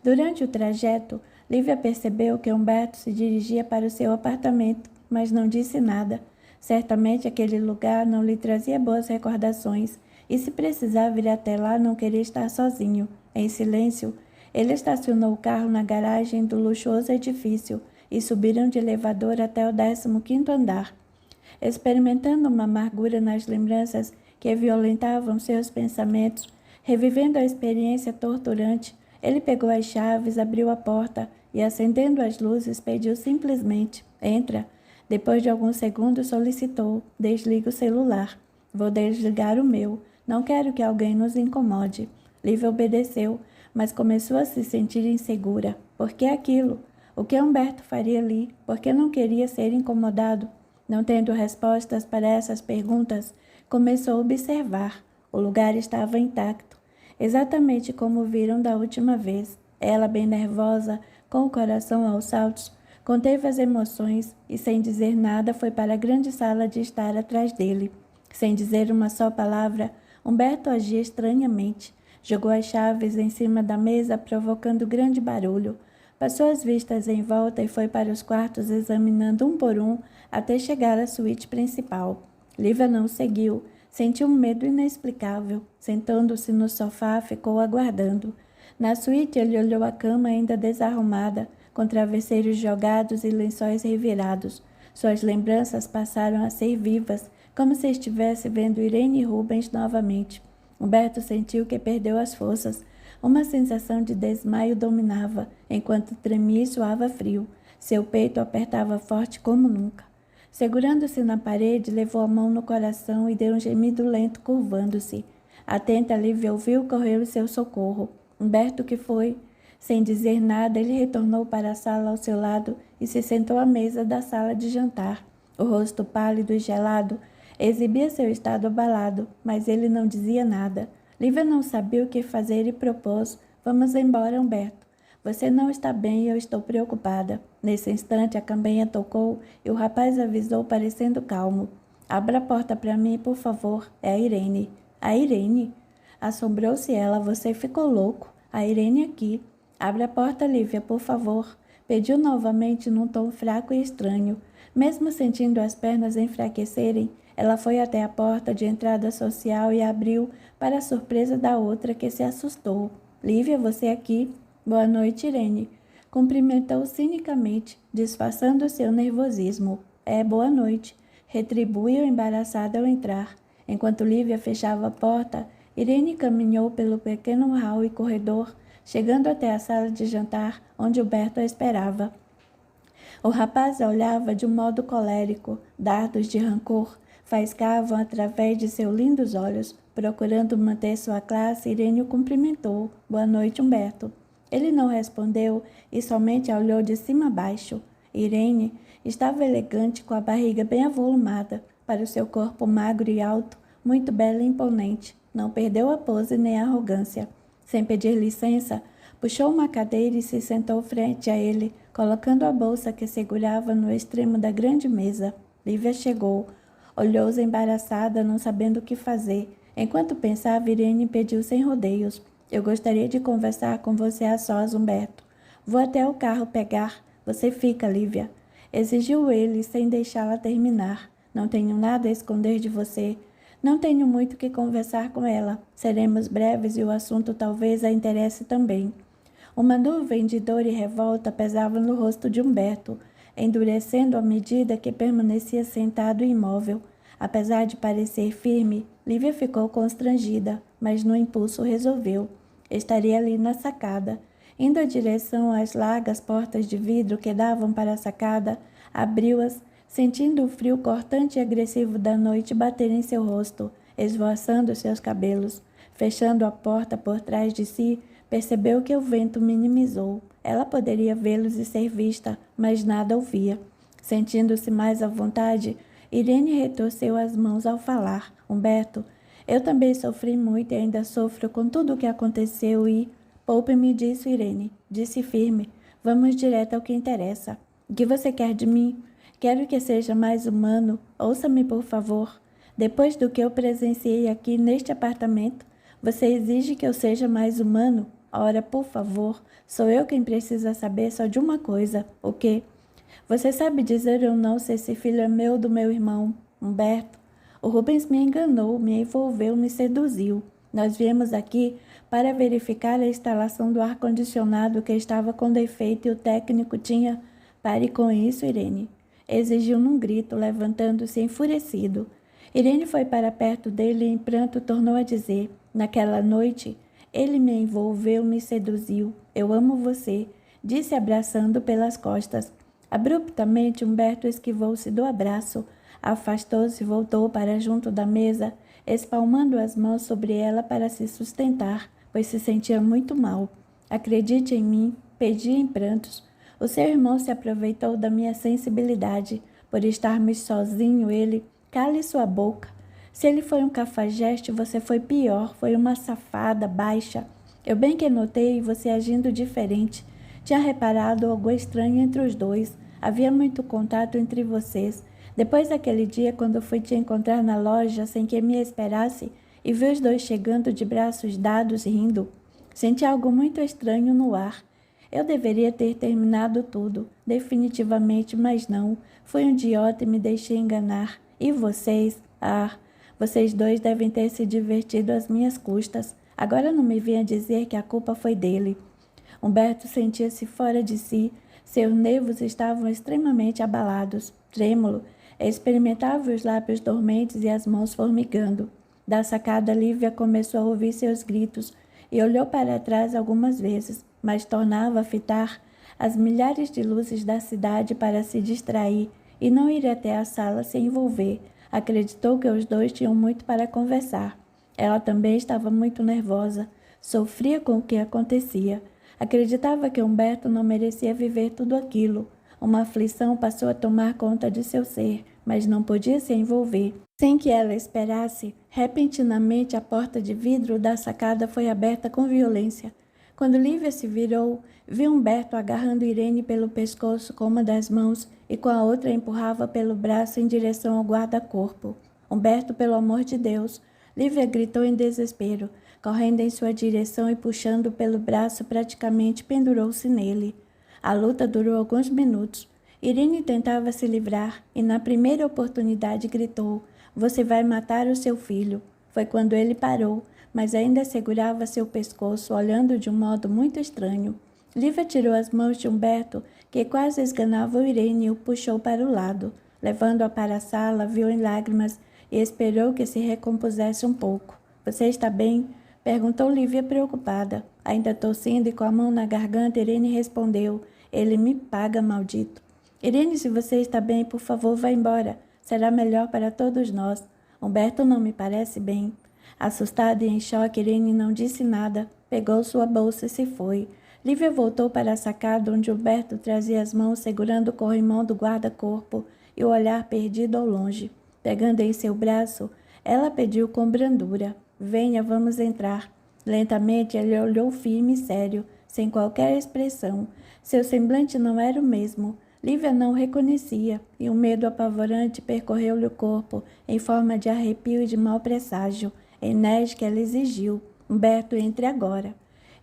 Durante o trajeto, Lívia percebeu que Humberto se dirigia para o seu apartamento, mas não disse nada. Certamente aquele lugar não lhe trazia boas recordações, e se precisava ir até lá, não queria estar sozinho. Em silêncio, ele estacionou o carro na garagem do luxuoso edifício e subiram de elevador até o 15º andar. Experimentando uma amargura nas lembranças que violentavam seus pensamentos, revivendo a experiência torturante, ele pegou as chaves, abriu a porta e, acendendo as luzes, pediu simplesmente: "Entra." Depois de alguns segundos, solicitou: "Desliga o celular." "Vou desligar o meu. Não quero que alguém nos incomode." Lívia obedeceu, mas começou a se sentir insegura. Por que aquilo? O que Humberto faria ali? Por que não queria ser incomodado? Não tendo respostas para essas perguntas, começou a observar. O lugar estava intacto, exatamente como viram da última vez. Ela, bem nervosa, com o coração aos saltos, conteve as emoções e, sem dizer nada, foi para a grande sala de estar atrás dele. Sem dizer uma só palavra, Humberto agia estranhamente. Jogou as chaves em cima da mesa, provocando grande barulho. Passou as vistas em volta e foi para os quartos, examinando um por um, até chegar à suíte principal. Lívia não o seguiu. Sentiu um medo inexplicável. Sentando-se no sofá, ficou aguardando. Na suíte, ele olhou a cama ainda desarrumada, com travesseiros jogados e lençóis revirados. Suas lembranças passaram a ser vivas, como se estivesse vendo Irene Rubens novamente. Humberto sentiu que perdeu as forças. Uma sensação de desmaio dominava, enquanto tremia e suava frio. Seu peito apertava forte como nunca. Segurando-se na parede, levou a mão no coração e deu um gemido lento, curvando-se. Atenta, Lívia ouviu correr o seu socorro. Humberto, que foi? Sem dizer nada, ele retornou para a sala ao seu lado e se sentou à mesa da sala de jantar. O rosto pálido e gelado exibia seu estado abalado, mas ele não dizia nada. Lívia não sabia o que fazer e propôs: "Vamos embora, Humberto. Você não está bem e eu estou preocupada." Nesse instante, a campainha tocou e o rapaz avisou, parecendo calmo: "Abra a porta para mim, por favor. É a Irene." "A Irene?" Assombrou-se ela. "Você ficou louco? A Irene aqui." "Abra a porta, Lívia, por favor." Pediu novamente num tom fraco e estranho. Mesmo sentindo as pernas enfraquecerem, ela foi até a porta de entrada social e abriu, para a surpresa da outra, que se assustou. "Lívia, você aqui?" "Boa noite, Irene." Cumprimentou cinicamente, disfarçando seu nervosismo. "É, boa noite." Retribuiu embaraçada ao entrar. Enquanto Lívia fechava a porta, Irene caminhou pelo pequeno hall e corredor, chegando até a sala de jantar, onde Humberto a esperava. O rapaz a olhava de um modo colérico. Dardos de rancor faiscavam através de seus lindos olhos. Procurando manter sua classe, Irene o cumprimentou. "Boa noite, Humberto." Ele não respondeu e somente a olhou de cima a baixo. Irene estava elegante, com a barriga bem avolumada, para o seu corpo magro e alto, muito bela e imponente. Não perdeu a pose nem a arrogância. Sem pedir licença, puxou uma cadeira e se sentou frente a ele, colocando a bolsa que segurava no extremo da grande mesa. Lívia chegou. Olhou-os embaraçada, não sabendo o que fazer. Enquanto pensava, Irene pediu sem rodeios: "Eu gostaria de conversar com você a sós, Humberto." "Vou até o carro pegar." "Você fica, Lívia." Exigiu ele, sem deixá-la terminar. "Não tenho nada a esconder de você." "Não tenho muito que conversar com ela. Seremos breves e o assunto talvez a interesse também." Uma nuvem de dor e revolta pesava no rosto de Humberto, endurecendo à medida que permanecia sentado e imóvel. Apesar de parecer firme, Lívia ficou constrangida, mas no impulso resolveu. Estaria ali na sacada. Indo em direção às largas portas de vidro que davam para a sacada, abriu-as, sentindo o frio cortante e agressivo da noite bater em seu rosto, esvoaçando seus cabelos. Fechando a porta por trás de si, percebeu que o vento minimizou. Ela poderia vê-los e ser vista, mas nada ouvia. Sentindo-se mais à vontade, Irene retorceu as mãos ao falar: "Humberto, eu também sofri muito e ainda sofro com tudo o que aconteceu e..." "Poupe-me disso, Irene." Disse firme. "Vamos direto ao que interessa." "O que você quer de mim?" "Quero que seja mais humano. Ouça-me, por favor." Depois do que eu presenciei aqui neste apartamento, você exige que eu seja mais humano? Ora, por favor, sou eu quem precisa saber só de uma coisa. O quê? Você sabe dizer ou não se esse filho é meu ou do meu irmão, Humberto? O Rubens me enganou, me envolveu, me seduziu. Nós viemos aqui para verificar a instalação do ar-condicionado que estava com defeito e o técnico tinha... Pare com isso, Irene. Exigiu num grito, levantando-se enfurecido. Irene foi para perto dele e em pranto tornou a dizer: naquela noite, ele me envolveu, me seduziu. Eu amo você, disse abraçando pelas costas. Abruptamente, Humberto esquivou-se do abraço, afastou-se e voltou para junto da mesa, espalmando as mãos sobre ela para se sustentar, pois se sentia muito mal. Acredite em mim, pedi em prantos. O seu irmão se aproveitou da minha sensibilidade. Por estarmos sozinho, ele... Cale sua boca. Se ele foi um cafajeste, você foi pior, foi uma safada, baixa. Eu bem que notei você agindo diferente. Tinha reparado algo estranho entre os dois. Havia muito contato entre vocês. Depois daquele dia, quando fui te encontrar na loja, sem que me esperasse, e vi os dois chegando de braços dados, rindo, senti algo muito estranho no ar. Eu deveria ter terminado tudo, definitivamente, mas não. Fui um idiota e me deixei enganar. E vocês? Vocês dois devem ter se divertido às minhas custas. Agora não me venha dizer que a culpa foi dele. Humberto sentia-se fora de si. Seus nervos estavam extremamente abalados. Trêmulo, experimentava os lábios dormentes e as mãos formigando. Da sacada, Lívia começou a ouvir seus gritos e olhou para trás algumas vezes, mas tornava a fitar as milhares de luzes da cidade para se distrair e não ir até a sala se envolver. Acreditou que os dois tinham muito para conversar. Ela também estava muito nervosa. Sofria com o que acontecia. Acreditava que Humberto não merecia viver tudo aquilo. Uma aflição passou a tomar conta de seu ser, mas não podia se envolver. Sem que ela esperasse, repentinamente a porta de vidro da sacada foi aberta com violência. Quando Lívia se virou, viu Humberto agarrando Irene pelo pescoço com uma das mãos e com a outra empurrava pelo braço em direção ao guarda-corpo. Humberto, pelo amor de Deus! Lívia gritou em desespero, correndo em sua direção e puxando pelo braço, praticamente pendurou-se nele. A luta durou alguns minutos. Irene tentava se livrar e, na primeira oportunidade, gritou: "Você vai matar o seu filho." Foi quando ele parou, mas ainda segurava seu pescoço, olhando de um modo muito estranho. Lívia tirou as mãos de Humberto, que quase esganava Irene, e o puxou para o lado. Levando-a para a sala, viu em lágrimas e esperou que se recompusesse um pouco. "Você está bem?" perguntou Lívia preocupada. Ainda tossindo e com a mão na garganta, Irene respondeu: "Ele me paga, maldito." "Irene, se você está bem, por favor, vá embora. Será melhor para todos nós. Humberto não me parece bem." Assustada e em choque, Irene não disse nada. Pegou sua bolsa e se foi. Lívia voltou para a sacada, onde Humberto trazia as mãos segurando o corrimão do guarda-corpo e o olhar perdido ao longe. Pegando em seu braço, ela pediu com brandura: "Venha, vamos entrar." Lentamente, ele olhou firme e sério, sem qualquer expressão. Seu semblante não era o mesmo. Lívia não o reconhecia, e um medo apavorante percorreu-lhe o corpo, em forma de arrepio e de mau presságio. Enérgica, ela exigiu: "Humberto, entre agora."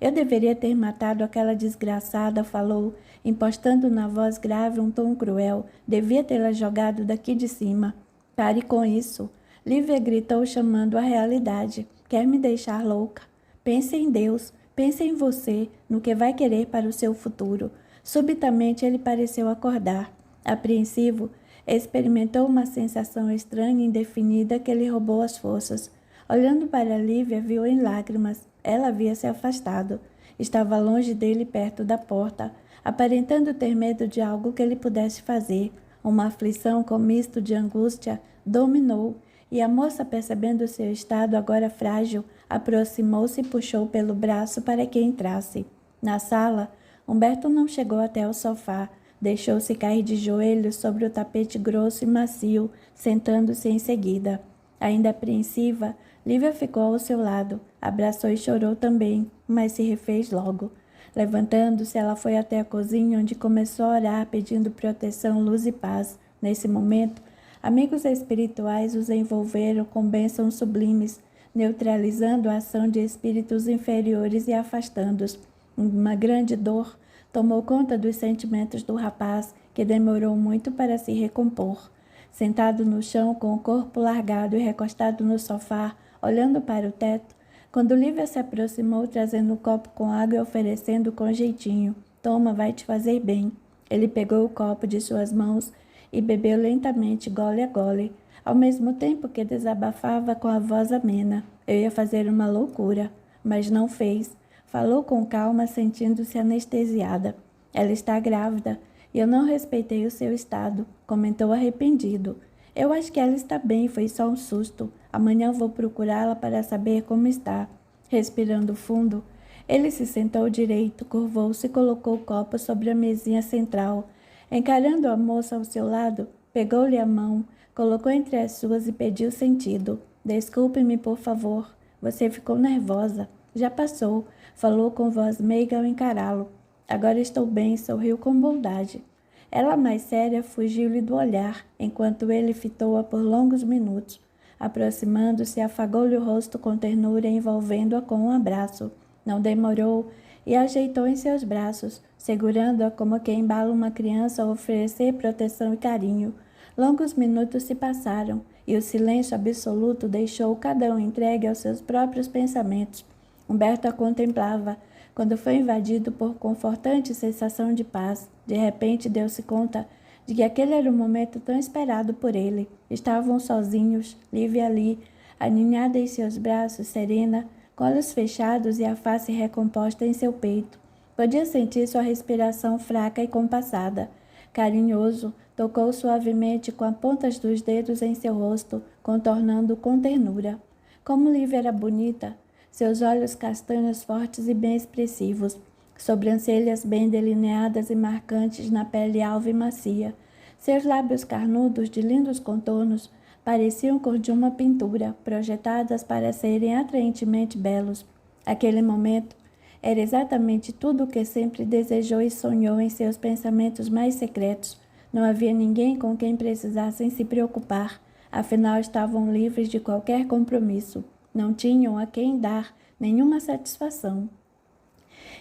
"Eu deveria ter matado aquela desgraçada", falou, impostando na voz grave um tom cruel. "Devia tê-la jogado daqui de cima." "Pare com isso." Lívia gritou, chamando a realidade. "Quer me deixar louca? Pense em Deus, pense em você, no que vai querer para o seu futuro." Subitamente ele pareceu acordar. Apreensivo, experimentou uma sensação estranha e indefinida que lhe roubou as forças. Olhando para Lívia, viu em lágrimas. Ela havia se afastado. Estava longe dele, perto da porta, aparentando ter medo de algo que ele pudesse fazer. Uma aflição com misto de angústia dominou, e a moça, percebendo seu estado agora frágil, aproximou-se e puxou pelo braço para que entrasse. Na sala, Humberto não chegou até o sofá. Deixou-se cair de joelhos sobre o tapete grosso e macio, sentando-se em seguida. Ainda apreensiva, Lívia ficou ao seu lado, abraçou e chorou também, mas se refez logo. Levantando-se, ela foi até a cozinha, onde começou a orar, pedindo proteção, luz e paz. Nesse momento, Amigos espirituais os envolveram com bênçãos sublimes, neutralizando a ação de espíritos inferiores e afastando-os. Uma grande dor tomou conta dos sentimentos do rapaz, que demorou muito para se recompor. Sentado no chão, com o corpo largado e recostado no sofá, olhando para o teto, quando Lívia se aproximou, trazendo um copo com água e oferecendo com jeitinho: "Toma, vai te fazer bem." Ele pegou o copo de suas mãos e bebeu lentamente, gole a gole, ao mesmo tempo que desabafava com a voz amena: "Eu ia fazer uma loucura, mas não fez." Falou com calma, sentindo-se anestesiada. "Ela está grávida e eu não respeitei o seu estado," comentou arrependido. "Eu acho que ela está bem, foi só um susto. Amanhã vou procurá-la para saber como está." Respirando fundo, ele se sentou direito, curvou-se e colocou o copo sobre a mesinha central. Encarando a moça ao seu lado, pegou-lhe a mão, colocou entre as suas e pediu sentido: "Desculpe-me, por favor. Você ficou nervosa. Já passou," falou com voz meiga ao encará-lo. "Agora estou bem," sorriu com bondade. Ela, mais séria, fugiu-lhe do olhar, enquanto ele fitou-a por longos minutos. Aproximando-se, afagou-lhe o rosto com ternura, envolvendo-a com um abraço. Não demorou e a ajeitou em seus braços, segurando-a como quem embala uma criança a oferecer proteção e carinho. Longos minutos se passaram e o silêncio absoluto deixou cada um entregue aos seus próprios pensamentos. Humberto a contemplava, quando foi invadido por confortante sensação de paz. De repente deu-se conta de que aquele era o momento tão esperado por ele. Estavam sozinhos, Lívia ali, aninhada em seus braços, serena, com olhos fechados e a face recomposta em seu peito. Podia sentir sua respiração fraca e compassada. Carinhoso, tocou suavemente com as pontas dos dedos em seu rosto, contornando-o com ternura. Como Lívia era bonita! Seus olhos castanhos fortes e bem expressivos, sobrancelhas bem delineadas e marcantes na pele alva e macia. Seus lábios carnudos de lindos contornos pareciam cor de uma pintura, projetadas para serem atraentemente belos. Aquele momento era exatamente tudo o que sempre desejou e sonhou em seus pensamentos mais secretos. Não havia ninguém com quem precisassem se preocupar, afinal estavam livres de qualquer compromisso. Não tinham a quem dar nenhuma satisfação.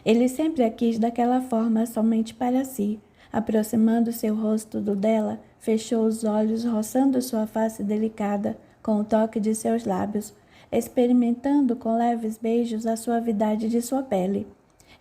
Ele sempre a quis daquela forma, somente para si. Aproximando seu rosto do dela, fechou os olhos, roçando sua face delicada com o toque de seus lábios, experimentando com leves beijos a suavidade de sua pele.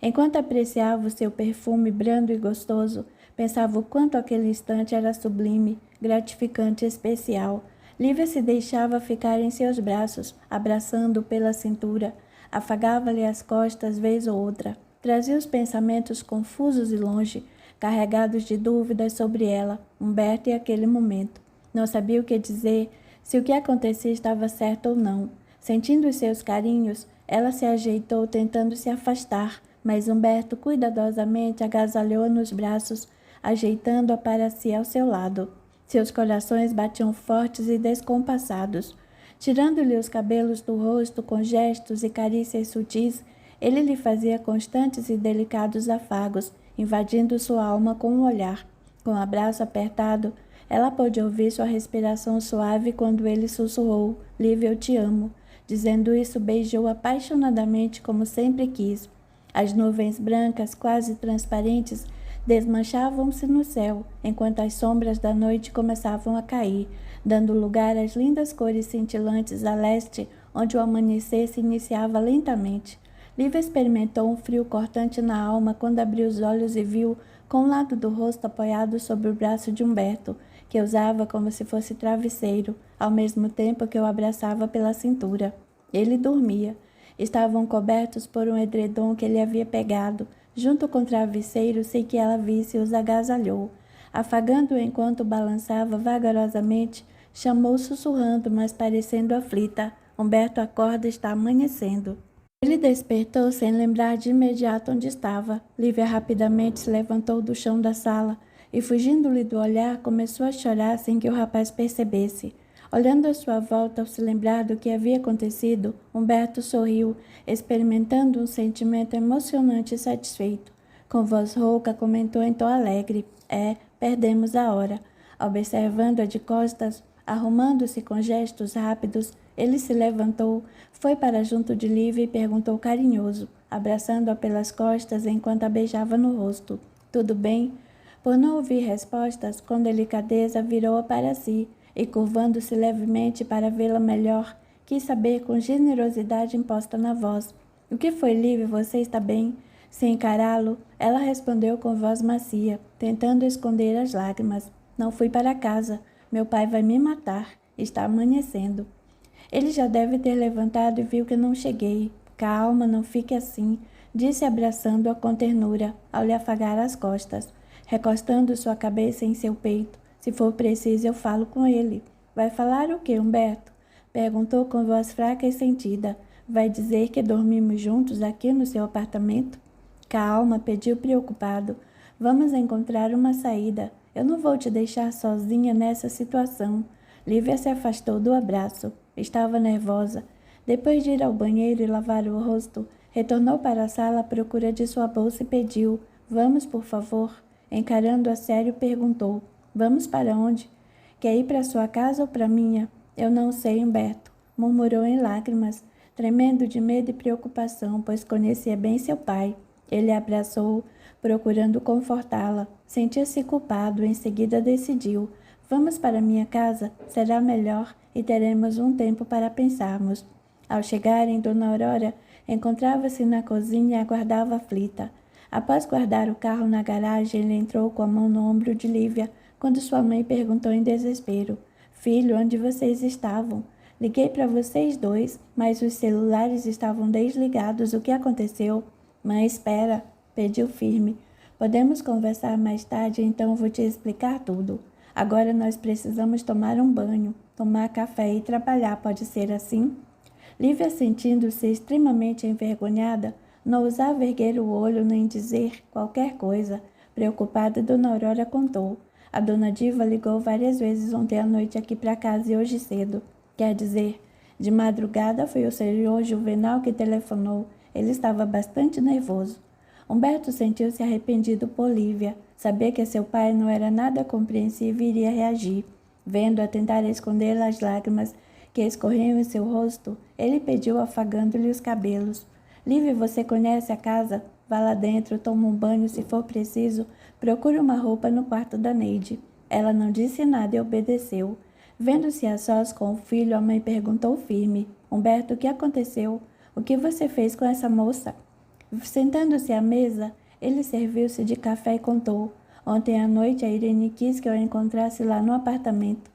Enquanto apreciava o seu perfume brando e gostoso, pensava o quanto aquele instante era sublime, gratificante e especial. Lívia se deixava ficar em seus braços, abraçando-o pela cintura, afagava-lhe as costas vez ou outra, trazia os pensamentos confusos e longe, carregados de dúvidas sobre ela, Humberto e aquele momento. Não sabia o que dizer, se o que acontecia estava certo ou não. Sentindo os seus carinhos, ela se ajeitou tentando se afastar, mas Humberto cuidadosamente agasalhou-a nos braços, ajeitando-a para si ao seu lado. Seus corações batiam fortes e descompassados. Tirando-lhe os cabelos do rosto com gestos e carícias sutis, ele lhe fazia constantes e delicados afagos, invadindo sua alma com um olhar. Com o abraço apertado, ela pôde ouvir sua respiração suave quando ele sussurrou: "Lívia, eu te amo." Dizendo isso, beijou apaixonadamente como sempre quis. As nuvens brancas, quase transparentes, desmanchavam-se no céu, enquanto as sombras da noite começavam a cair, dando lugar às lindas cores cintilantes a leste, onde o amanhecer se iniciava lentamente. Lívia experimentou um frio cortante na alma quando abriu os olhos e viu, com o lado do rosto apoiado sobre o braço de Humberto, que usava como se fosse travesseiro, ao mesmo tempo que o abraçava pela cintura. Ele dormia. Estavam cobertos por um edredom que ele havia pegado, junto com o travesseiro, sem que ela visse, os agasalhou. Afagando-o enquanto balançava vagarosamente, chamou sussurrando, mas parecendo aflita: "Humberto, acorda, está amanhecendo." Ele despertou sem lembrar de imediato onde estava. Lívia rapidamente se levantou do chão da sala e, fugindo-lhe do olhar, começou a chorar sem que o rapaz percebesse. Olhando à sua volta, ao se lembrar do que havia acontecido, Humberto sorriu, experimentando um sentimento emocionante e satisfeito. Com voz rouca, comentou em tom alegre: "Perdemos a hora." Observando-a de costas, Arrumando-se com gestos rápidos, ele se levantou, foi para junto de Lívia e perguntou carinhoso, abraçando-a pelas costas enquanto a beijava no rosto. Tudo bem? Por não ouvir respostas, com delicadeza virou-a para si e, curvando-se levemente para vê-la melhor, quis saber com generosidade imposta na voz. O que foi, Lívia? Você está bem? Sem encará-lo, ela respondeu com voz macia, tentando esconder as lágrimas. Não fui para casa. Meu pai vai me matar. Está amanhecendo. Ele já deve ter levantado e viu que não cheguei. Calma, não fique assim, disse abraçando-a com ternura, ao lhe afagar as costas, recostando sua cabeça em seu peito. Se for preciso, eu falo com ele. Vai falar o quê, Humberto? Perguntou com voz fraca e sentida. Vai dizer que dormimos juntos aqui no seu apartamento? Calma, pediu preocupado. Vamos encontrar uma saída. Eu não vou te deixar sozinha nessa situação. Lívia se afastou do abraço. Estava nervosa. Depois de ir ao banheiro e lavar o rosto, retornou para a sala à procura de sua bolsa e pediu: Vamos, por favor. Encarando-a sério, perguntou: Vamos para onde? Quer ir para sua casa ou para minha? Eu não sei, Humberto, murmurou em lágrimas, tremendo de medo e preocupação, pois conhecia bem seu pai. Ele a abraçou, procurando confortá-la. Sentia-se culpado, em seguida decidiu: Vamos para minha casa, será melhor e teremos um tempo para pensarmos. Ao chegarem, Dona Aurora encontrava-se na cozinha e aguardava aflita. Após guardar o carro na garagem, ele entrou com a mão no ombro de Lívia, quando sua mãe perguntou em desespero: Filho, onde vocês estavam? Liguei para vocês dois, mas os celulares estavam desligados. O que aconteceu? Mãe, espera, pediu firme. Podemos conversar mais tarde, então vou te explicar tudo. Agora nós precisamos tomar um banho, tomar café e trabalhar, pode ser assim? Lívia, sentindo-se extremamente envergonhada, não ousava erguer o olho nem dizer qualquer coisa. Preocupada, Dona Aurora contou. A Dona Diva ligou várias vezes ontem à noite aqui para casa e hoje cedo. Quer dizer, de madrugada foi o senhor Juvenal que telefonou. Ele estava bastante nervoso. Humberto sentiu-se arrependido por Lívia. Sabia que seu pai não era nada compreensivo e iria reagir. Vendo-a tentar esconder as lágrimas que escorriam em seu rosto, ele pediu afagando-lhe os cabelos. Lívia, você conhece a casa? Vá lá dentro, toma um banho se for preciso, procure uma roupa no quarto da Neide. Ela não disse nada e obedeceu. Vendo-se a sós com o filho, a mãe perguntou firme: Humberto, o que aconteceu? O que você fez com essa moça? Sentando-se à mesa, ele serviu-se de café e contou. Ontem à noite a Irene quis que eu a encontrasse lá no apartamento.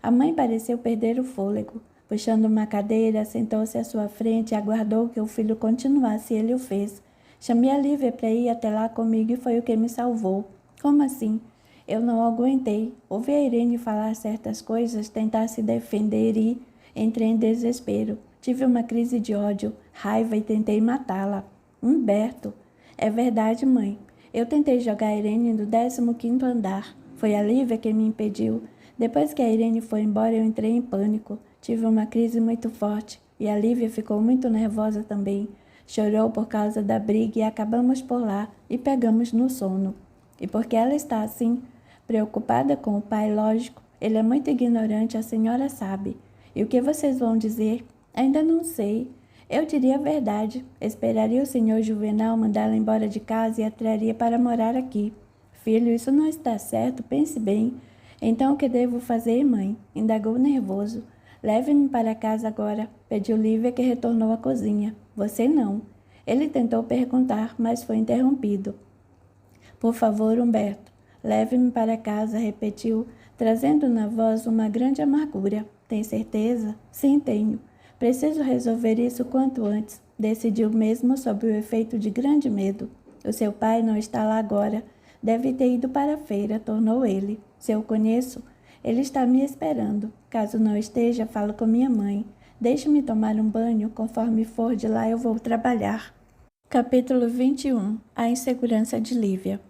A mãe pareceu perder o fôlego. Puxando uma cadeira, sentou-se à sua frente e aguardou que o filho continuasse e ele o fez. Chamei a Lívia para ir até lá comigo e foi o que me salvou. Como assim? Eu não aguentei. Ouvi a Irene falar certas coisas, tentar se defender e entrei em desespero. Tive uma crise de ódio, raiva e tentei matá-la. Humberto. É verdade, mãe. Eu tentei jogar a Irene do 15º andar. Foi a Lívia que me impediu. Depois que a Irene foi embora, eu entrei em pânico. Tive uma crise muito forte e a Lívia ficou muito nervosa também. Chorou por causa da briga e acabamos por lá e pegamos no sono. E porque ela está assim, preocupada com o pai, lógico, ele é muito ignorante, a senhora sabe. E o que vocês vão dizer? Ainda não sei. Eu diria a verdade. Esperaria o senhor Juvenal mandá-la embora de casa e a traria para morar aqui. Filho, isso não está certo, pense bem. Então o que devo fazer, mãe? Indagou nervoso. Leve-me para casa agora, pediu Lívia, que retornou à cozinha. Você não. Ele tentou perguntar, mas foi interrompido. Por favor, Humberto, leve-me para casa, repetiu, trazendo na voz uma grande amargura. Tem certeza? Sim, tenho. Preciso resolver isso quanto antes. Decidiu mesmo sob o efeito de grande medo. O seu pai não está lá agora. Deve ter ido para a feira, tornou ele. Se eu conheço, ele está me esperando. Caso não esteja, falo com minha mãe. Deixe-me tomar um banho, conforme for de lá eu vou trabalhar. Capítulo 21. A insegurança de Lívia.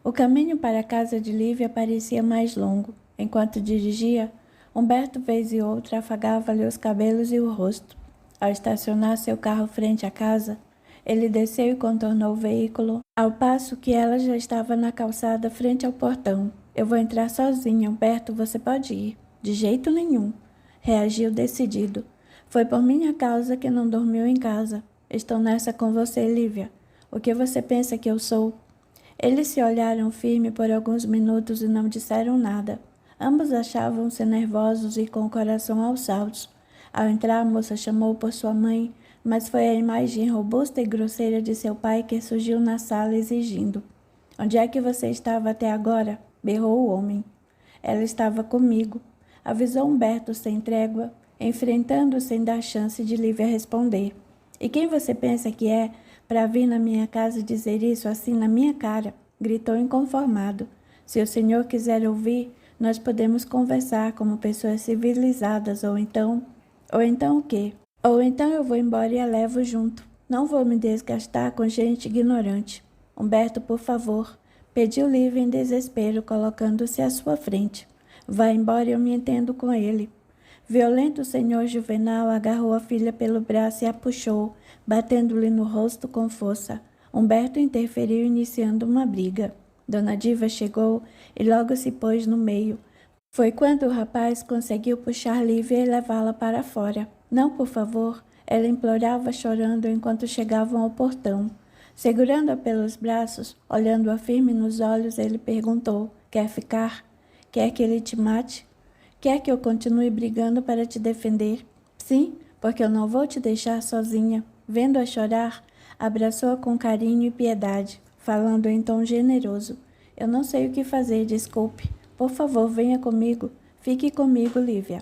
O caminho para a casa de Lívia parecia mais longo. Enquanto dirigia, Humberto, vez e outra, afagava-lhe os cabelos e o rosto. Ao estacionar seu carro frente à casa, ele desceu e contornou o veículo, ao passo que ela já estava na calçada frente ao portão. Eu vou entrar sozinha, Humberto, você pode ir, De jeito nenhum. Reagiu decidido. Foi por minha causa que não dormiu em casa. Estou nessa com você, Lívia. O que você pensa que eu sou? Eles se olharam firme por alguns minutos e não disseram nada. Ambos achavam-se nervosos e com o coração aos saltos. Ao entrar, a moça chamou por sua mãe, mas foi a imagem robusta e grosseira de seu pai que surgiu na sala exigindo. Onde é que você estava até agora? Berrou o homem. Ela estava comigo, avisou Humberto sem trégua, enfrentando sem dar chance de Lívia responder. E quem você pensa que é para vir na minha casa dizer isso assim na minha cara? Gritou inconformado. Se o senhor quiser ouvir, nós podemos conversar como pessoas civilizadas, ou então o quê? Ou então eu vou embora e a levo junto. Não vou me desgastar com gente ignorante. Humberto, por favor, pediu Lívia em desespero, colocando-se à sua frente. Vá embora e eu me entendo com ele. Violento, o senhor Juvenal agarrou a filha pelo braço e a puxou, batendo-lhe no rosto com força. Humberto interferiu, iniciando uma briga. Dona Diva chegou e logo se pôs no meio. Foi quando o rapaz conseguiu puxar Lívia e levá-la para fora. Não, por favor, ela implorava chorando enquanto chegavam ao portão. Segurando-a pelos braços, olhando-a firme nos olhos, ele perguntou: quer ficar? Quer que ele te mate? Quer que eu continue brigando para te defender? Sim, porque eu não vou te deixar sozinha. Vendo-a chorar, abraçou-a com carinho e piedade, falando em tom generoso. Eu não sei o que fazer, desculpe. Por favor, venha comigo. Fique comigo, Lívia.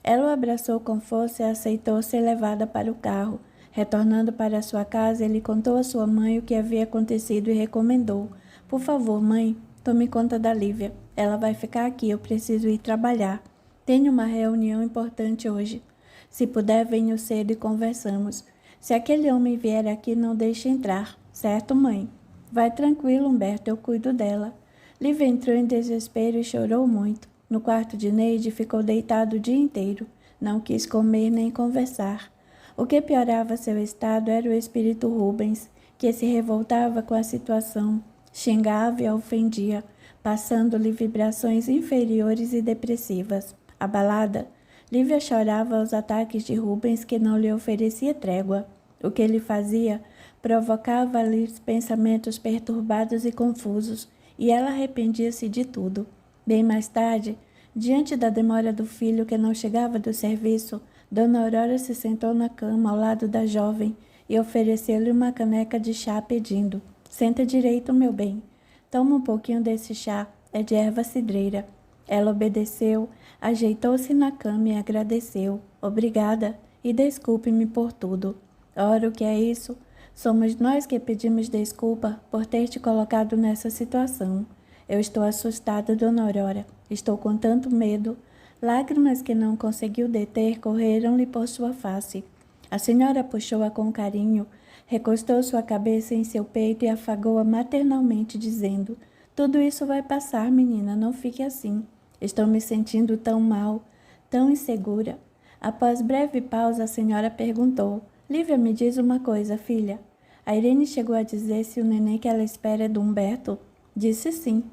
Ela o abraçou com força e aceitou ser levada para o carro. Retornando para sua casa, ele contou à sua mãe o que havia acontecido e recomendou. Por favor, mãe, tome conta da Lívia. Ela vai ficar aqui, eu preciso ir trabalhar. Tenho uma reunião importante hoje. Se puder, venha cedo e conversamos. Se aquele homem vier aqui, não deixe entrar. Certo, mãe? Vai tranquilo, Humberto, eu cuido dela. Lívia entrou em desespero e chorou muito. No quarto de Neide, ficou deitado o dia inteiro. Não quis comer nem conversar. O que piorava seu estado era o espírito Rubens, que se revoltava com a situação, xingava e a ofendia, passando-lhe vibrações inferiores e depressivas. Abalada, Lívia chorava aos ataques de Rubens, que não lhe oferecia trégua. O que ele fazia provocava-lhe pensamentos perturbados e confusos, e ela arrependia-se de tudo. Bem mais tarde, diante da demora do filho que não chegava do serviço, Dona Aurora se sentou na cama ao lado da jovem e ofereceu-lhe uma caneca de chá pedindo: senta direito, meu bem. Toma um pouquinho desse chá, é de erva cidreira. Ela obedeceu, ajeitou-se na cama e agradeceu. Obrigada e desculpe-me por tudo. Ora, o que é isso? Somos nós que pedimos desculpa por ter te colocado nessa situação. Eu estou assustada, Dona Aurora. Estou com tanto medo. Lágrimas que não conseguiu deter correram-lhe por sua face. A senhora puxou-a com carinho, recostou sua cabeça em seu peito e afagou-a maternalmente, dizendo: tudo isso vai passar, menina, não fique assim. Estou me sentindo tão mal, tão insegura. Após breve pausa, a senhora perguntou: Lívia, me diz uma coisa, filha. A Irene chegou a dizer se o neném que ela espera é do Humberto? Disse sim.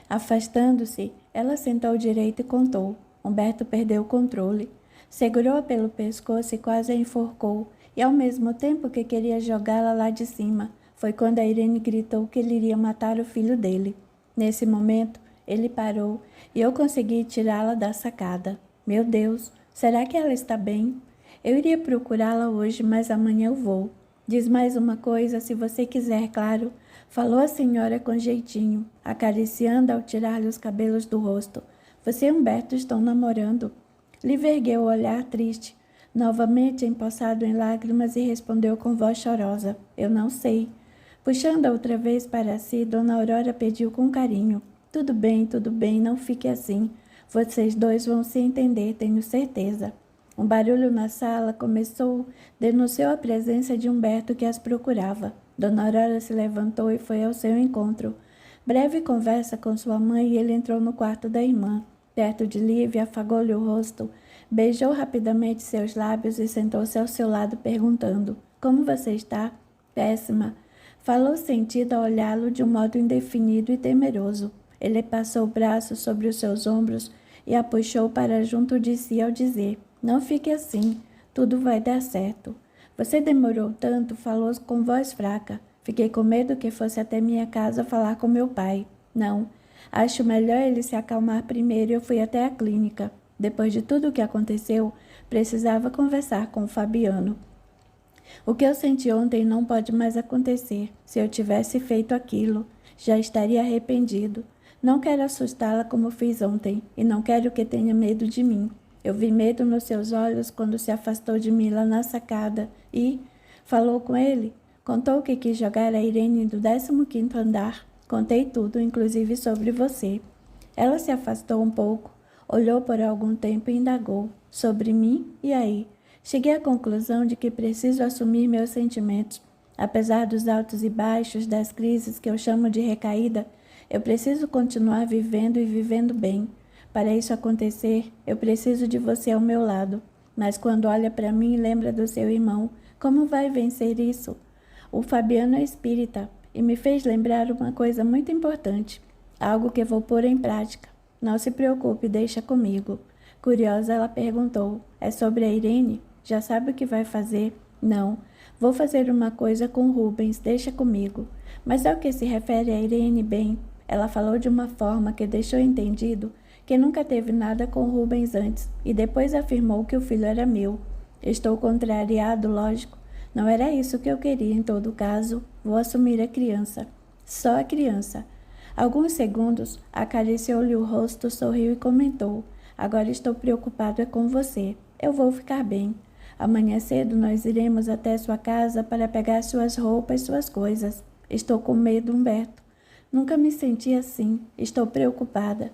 Afastando-se, ela sentou direito e contou. Humberto perdeu o controle. Segurou-a pelo pescoço e quase a enforcou, e ao mesmo tempo que queria jogá-la lá de cima, foi quando a Irene gritou que ele iria matar o filho dele. Nesse momento, ele parou e eu consegui tirá-la da sacada. Meu Deus, será que ela está bem? Eu iria procurá-la hoje, mas amanhã eu vou. Diz mais uma coisa, se você quiser, claro, falou a senhora com jeitinho, acariciando ao tirar-lhe os cabelos do rosto. Você e Humberto estão namorando? Lívia ergueu o olhar triste, novamente empossado em lágrimas, e respondeu com voz chorosa: eu não sei. Puxando-a outra vez para si, Dona Aurora pediu com carinho: tudo bem, não fique assim. Vocês dois vão se entender, tenho certeza. Um barulho na sala denunciou a presença de Humberto, que as procurava. Dona Aurora se levantou e foi ao seu encontro. Breve conversa com sua mãe e ele entrou no quarto da irmã. Perto de Lívia, afagou-lhe o rosto, beijou rapidamente seus lábios e sentou-se ao seu lado, perguntando: como você está? Péssima. Falou sentido a olhá-lo de um modo indefinido e temeroso. Ele passou o braço sobre os seus ombros e a puxou para junto de si ao dizer: "Não fique assim, tudo vai dar certo." "Você demorou tanto", falou com voz fraca. "Fiquei com medo que fosse até minha casa falar com meu pai." "Não, acho melhor ele se acalmar primeiro." Eu fui até a clínica. Depois de tudo o que aconteceu, precisava conversar com o Fabiano. O que eu senti ontem não pode mais acontecer. Se eu tivesse feito aquilo, já estaria arrependido. Não quero assustá-la como fiz ontem, e não quero que tenha medo de mim. Eu vi medo nos seus olhos quando se afastou de mim lá na sacada e... Falou com ele? Contou que quis jogar a Irene do 15º andar. Contei tudo, inclusive sobre você. Ela se afastou um pouco, olhou por algum tempo e indagou. Sobre mim? E aí? Cheguei à conclusão de que preciso assumir meus sentimentos. Apesar dos altos e baixos, das crises que eu chamo de recaída, eu preciso continuar vivendo e vivendo bem. Para isso acontecer, eu preciso de você ao meu lado. Mas quando olha para mim e lembra do seu irmão, como vai vencer isso? O Fabiano é espírita e me fez lembrar uma coisa muito importante, algo que vou pôr em prática. Não se preocupe, deixa comigo. Curiosa, ela perguntou: é sobre a Irene? Já sabe o que vai fazer? Não. Vou fazer uma coisa com Rubens, deixa comigo. Mas ao que se refere a Irene, bem, ela falou de uma forma que deixou entendido que nunca teve nada com Rubens antes e depois afirmou que o filho era meu. Estou contrariado, lógico. Não era isso que eu queria em todo caso. Vou assumir a criança. Só a criança. Alguns segundos, acariciou-lhe o rosto, sorriu e comentou: agora estou preocupado com você. Eu vou ficar bem. Amanhã cedo nós iremos até sua casa para pegar suas roupas, suas coisas. Estou com medo, Humberto. Nunca me senti assim. Estou preocupada.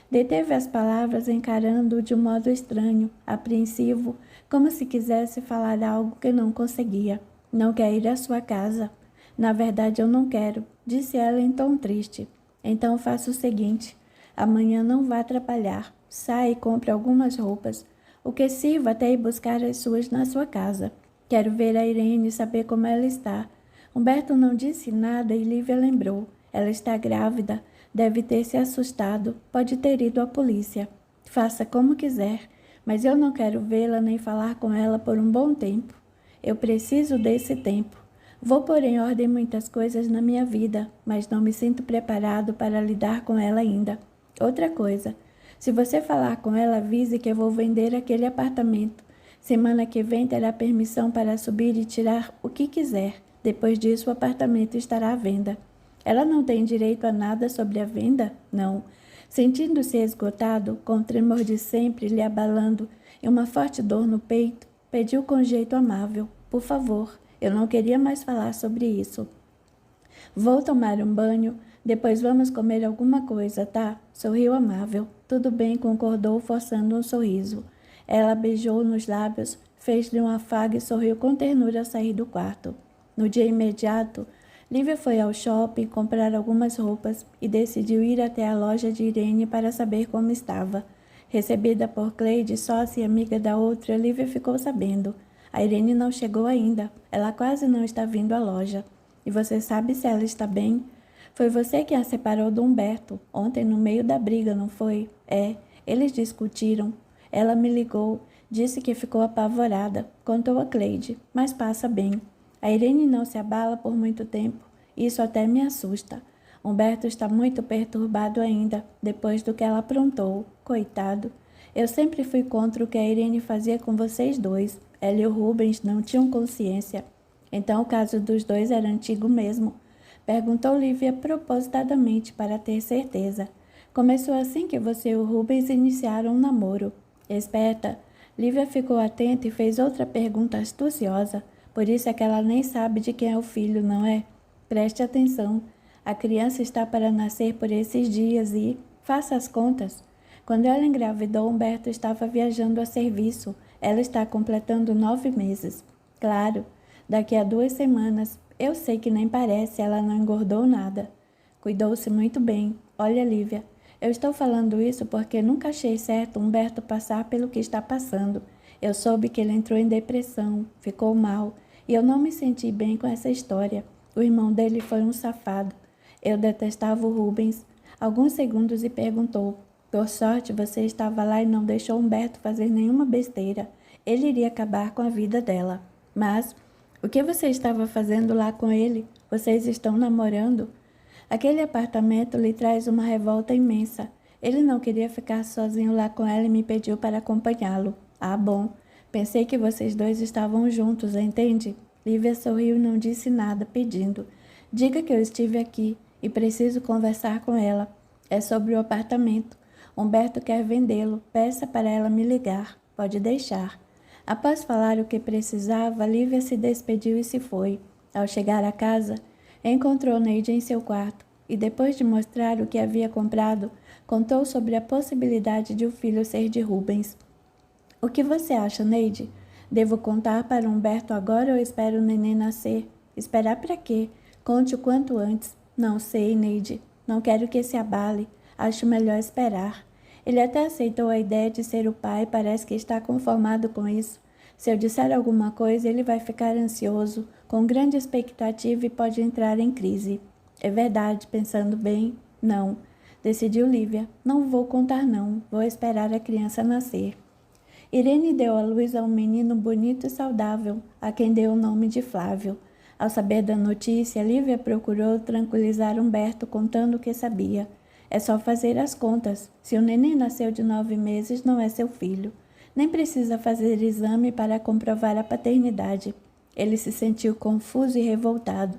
Deteve as palavras, encarando-o de um modo estranho, apreensivo, como se quisesse falar algo que não conseguia. Não quer ir à sua casa? Na verdade, eu não quero, disse ela em tom triste. Então faça o seguinte: amanhã não vá atrapalhar. Saia e compre algumas roupas. O que sirva até ir buscar as suas na sua casa. Quero ver a Irene e saber como ela está. Humberto não disse nada e Lívia lembrou. Ela está grávida. Deve ter se assustado. Pode ter ido à polícia. Faça como quiser, mas eu não quero vê-la nem falar com ela por um bom tempo. Eu preciso desse tempo. Vou pôr em ordem muitas coisas na minha vida, mas não me sinto preparado para lidar com ela ainda. Outra coisa, se você falar com ela, avise que eu vou vender aquele apartamento. Semana que vem terá permissão para subir e tirar o que quiser. Depois disso, o apartamento estará à venda. Ela não tem direito a nada sobre a venda? Não. Sentindo-se esgotado, com o tremor de sempre lhe abalando e uma forte dor no peito, pediu com jeito amável: por favor, eu não queria mais falar sobre isso. Vou tomar um banho, depois vamos comer alguma coisa, tá? Sorriu amável. Tudo bem, concordou, forçando um sorriso. Ela beijou nos lábios, fez-lhe um afago e sorriu com ternura ao sair do quarto. No dia imediato, Lívia foi ao shopping comprar algumas roupas e decidiu ir até a loja de Irene para saber como estava. Recebida por Cleide, sócia e amiga da outra, Lívia ficou sabendo. A Irene não chegou ainda. Ela quase não está vindo à loja. E você sabe se ela está bem? Foi você quem a separou do Humberto, ontem no meio da briga, não foi? Eles discutiram. Ela me ligou, disse que ficou apavorada, contou a Cleide, mas passa bem. A Irene não se abala por muito tempo. Isso até me assusta. Humberto está muito perturbado ainda, depois do que ela aprontou. Coitado. Eu sempre fui contra o que a Irene fazia com vocês dois. Ela e o Rubens não tinham consciência. Então o caso dos dois era antigo mesmo? Perguntou Lívia propositadamente para ter certeza. Começou assim que você e o Rubens iniciaram um namoro. Esperta. Lívia ficou atenta e fez outra pergunta astuciosa. Por isso é que ela nem sabe de quem é o filho, não é? Preste atenção. A criança está para nascer por esses dias e... faça as contas. Quando ela engravidou, Humberto estava viajando a serviço. Ela está completando 9 meses. Claro, daqui a 2 semanas. Eu sei que nem parece, ela não engordou nada. Cuidou-se muito bem. Olha, Lívia, eu estou falando isso porque nunca achei certo Humberto passar pelo que está passando. Eu soube que ele entrou em depressão, ficou mal, e eu não me senti bem com essa história. O irmão dele foi um safado. Eu detestava o Rubens. Alguns segundos e perguntou: Por sorte, você estava lá e não deixou Humberto fazer nenhuma besteira. Ele iria acabar com a vida dela. Mas, o que você estava fazendo lá com ele? Vocês estão namorando? Aquele apartamento lhe traz uma revolta imensa. Ele não queria ficar sozinho lá com ela e me pediu para acompanhá-lo. Ah, bom. Pensei que vocês dois estavam juntos, entende? Lívia sorriu e não disse nada, pedindo. Diga que eu estive aqui e preciso conversar com ela. É sobre o apartamento. Humberto quer vendê-lo. Peça para ela me ligar. Pode deixar. Após falar o que precisava, Lívia se despediu e se foi. Ao chegar à casa, encontrou Neide em seu quarto e, depois de mostrar o que havia comprado, contou sobre a possibilidade de o filho ser de Rubens. O que você acha, Neide? Devo contar para Humberto agora ou espero o neném nascer? Esperar para quê? Conte o quanto antes. Não sei, Neide. Não quero que se abale. Acho melhor esperar. Ele até aceitou a ideia de ser o pai, parece que está conformado com isso. Se eu disser alguma coisa, ele vai ficar ansioso, com grande expectativa e pode entrar em crise. É verdade, pensando bem, não. Decidiu Lívia. Não vou contar não, vou esperar a criança nascer. Irene deu à luz a um menino bonito e saudável, a quem deu o nome de Flávio. Ao saber da notícia, Lívia procurou tranquilizar Humberto, contando o que sabia. É só fazer as contas. Se o neném nasceu de 9 meses, não é seu filho. Nem precisa fazer exame para comprovar a paternidade. Ele se sentiu confuso e revoltado.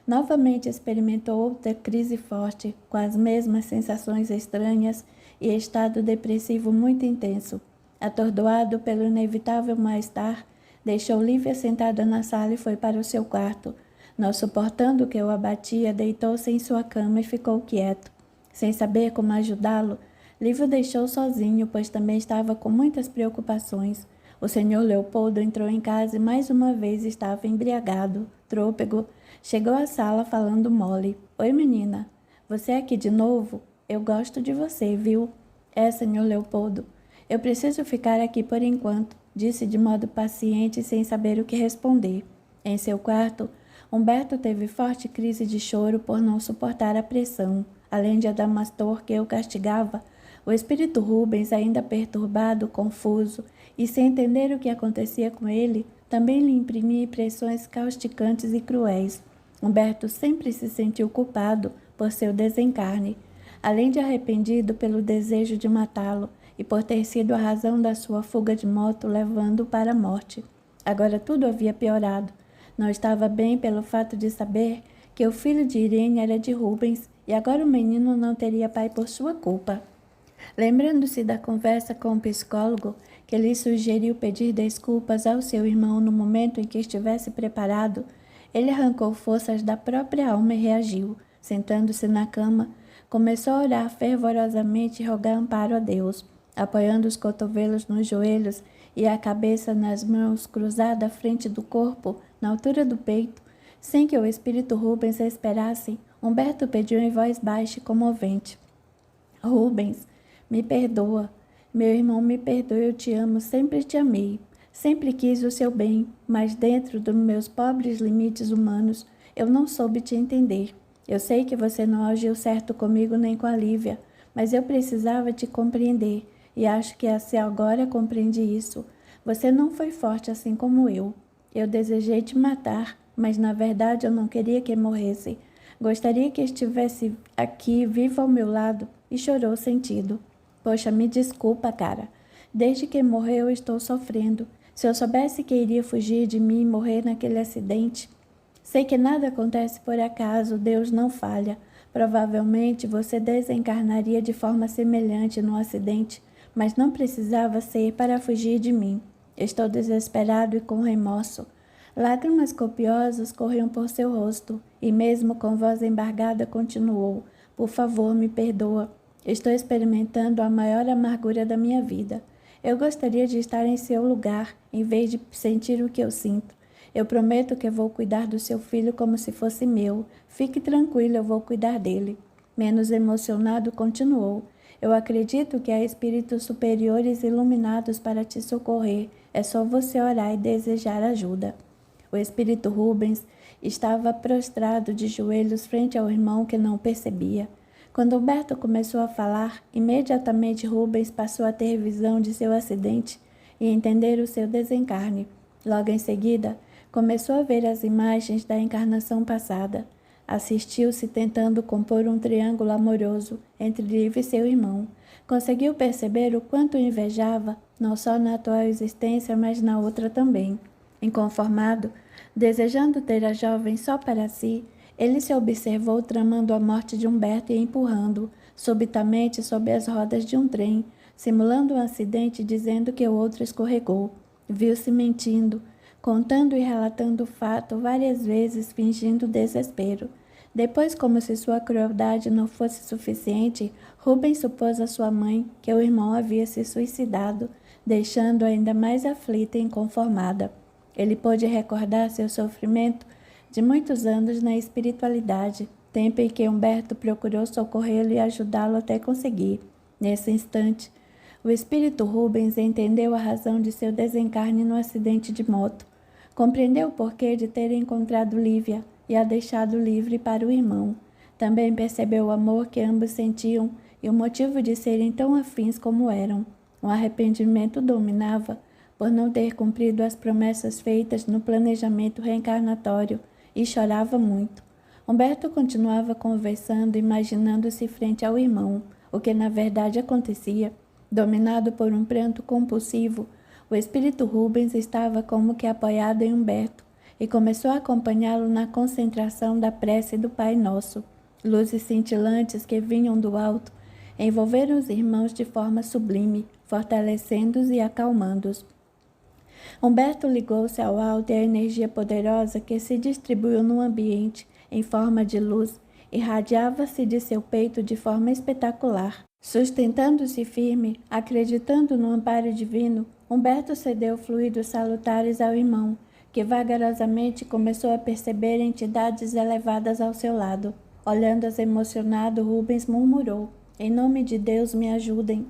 Novamente experimentou outra crise forte, com as mesmas sensações estranhas e estado depressivo muito intenso. Atordoado pelo inevitável mal-estar, deixou Lívia sentada na sala e foi para o seu quarto. Não suportando o que o abatia, deitou-se em sua cama e ficou quieto. Sem saber como ajudá-lo, Lívia o deixou sozinho, pois também estava com muitas preocupações. O senhor Leopoldo entrou em casa e mais uma vez estava embriagado, trôpego. Chegou à sala falando mole. Oi, menina. Você é aqui de novo? Eu gosto de você, viu? É, senhor Leopoldo. Eu preciso ficar aqui por enquanto, disse de modo paciente e sem saber o que responder. Em seu quarto, Humberto teve forte crise de choro por não suportar a pressão. Além de Adamastor, que o castigava, o espírito Rubens, ainda perturbado, confuso e sem entender o que acontecia com ele, também lhe imprimia impressões causticantes e cruéis. Humberto sempre se sentiu culpado por seu desencarne, além de arrependido pelo desejo de matá-lo e por ter sido a razão da sua fuga de moto levando-o para a morte. Agora tudo havia piorado. Não estava bem pelo fato de saber que o filho de Irene era de Rubens e agora o menino não teria pai por sua culpa. Lembrando-se da conversa com o psicólogo, que lhe sugeriu pedir desculpas ao seu irmão no momento em que estivesse preparado, ele arrancou forças da própria alma e reagiu. Sentando-se na cama, começou a orar fervorosamente e rogar amparo a Deus, apoiando os cotovelos nos joelhos e a cabeça nas mãos, cruzada à frente do corpo, na altura do peito. Sem que o espírito Rubens esperasse, Humberto pediu em voz baixa e comovente. Rubens, me perdoa. Meu irmão, me perdoa, eu te amo, sempre te amei. Sempre quis o seu bem, mas dentro dos meus pobres limites humanos, eu não soube te entender. Eu sei que você não agiu certo comigo nem com a Lívia, mas eu precisava te compreender, e acho que assim agora compreendi isso. Você não foi forte assim como eu. Eu desejei te matar, mas na verdade eu não queria que morresse. Gostaria que estivesse aqui, vivo ao meu lado, e chorou sentido. Poxa, me desculpa, cara. Desde que morreu, eu estou sofrendo. Se eu soubesse que iria fugir de mim e morrer naquele acidente... Sei que nada acontece por acaso, Deus não falha. Provavelmente você desencarnaria de forma semelhante no acidente, mas não precisava ser para fugir de mim. Estou desesperado e com remorso. Lágrimas copiosas corriam por seu rosto, e mesmo com voz embargada continuou. Por favor, me perdoa. Estou experimentando a maior amargura da minha vida. Eu gostaria de estar em seu lugar, em vez de sentir o que eu sinto. Eu prometo que vou cuidar do seu filho como se fosse meu. Fique tranquilo, eu vou cuidar dele. Menos emocionado, continuou. Eu acredito que há espíritos superiores iluminados para te socorrer. É só você orar e desejar ajuda. O espírito Rubens estava prostrado de joelhos frente ao irmão que não percebia. Quando Humberto começou a falar, imediatamente Rubens passou a ter visão de seu acidente e entender o seu desencarne. Logo em seguida, começou a ver as imagens da encarnação passada. Assistiu-se tentando compor um triângulo amoroso entre Liv e seu irmão. Conseguiu perceber o quanto o invejava, não só na atual existência, mas na outra também. Inconformado, desejando ter a jovem só para si, ele se observou tramando a morte de Humberto e empurrando-o, subitamente, sob as rodas de um trem, simulando um acidente dizendo que o outro escorregou. Viu-se mentindo, contando e relatando o fato várias vezes, fingindo desespero. Depois, como se sua crueldade não fosse suficiente, Rubens supôs a sua mãe que o irmão havia se suicidado, deixando-a ainda mais aflita e inconformada. Ele pôde recordar seu sofrimento de muitos anos na espiritualidade, tempo em que Humberto procurou socorrê-lo e ajudá-lo até conseguir. Nesse instante, o espírito Rubens entendeu a razão de seu desencarne no acidente de moto. Compreendeu o porquê de ter encontrado Lívia e a deixado livre para o irmão. Também percebeu o amor que ambos sentiam e o motivo de serem tão afins como eram. Um arrependimento dominava por não ter cumprido as promessas feitas no planejamento reencarnatório e chorava muito. Humberto continuava conversando, imaginando-se frente ao irmão, o que na verdade acontecia. Dominado por um pranto compulsivo, o espírito Rubens estava como que apoiado em Humberto e começou a acompanhá-lo na concentração da prece do Pai Nosso. Luzes cintilantes que vinham do alto envolveram os irmãos de forma sublime, fortalecendo-os e acalmando-os. Humberto ligou-se ao alto e a energia poderosa que se distribuiu no ambiente em forma de luz irradiava-se de seu peito de forma espetacular. Sustentando-se firme, acreditando no amparo divino, Humberto cedeu fluidos salutares ao irmão, que vagarosamente começou a perceber entidades elevadas ao seu lado. Olhando-as emocionado, Rubens murmurou: "Em nome de Deus, me ajudem."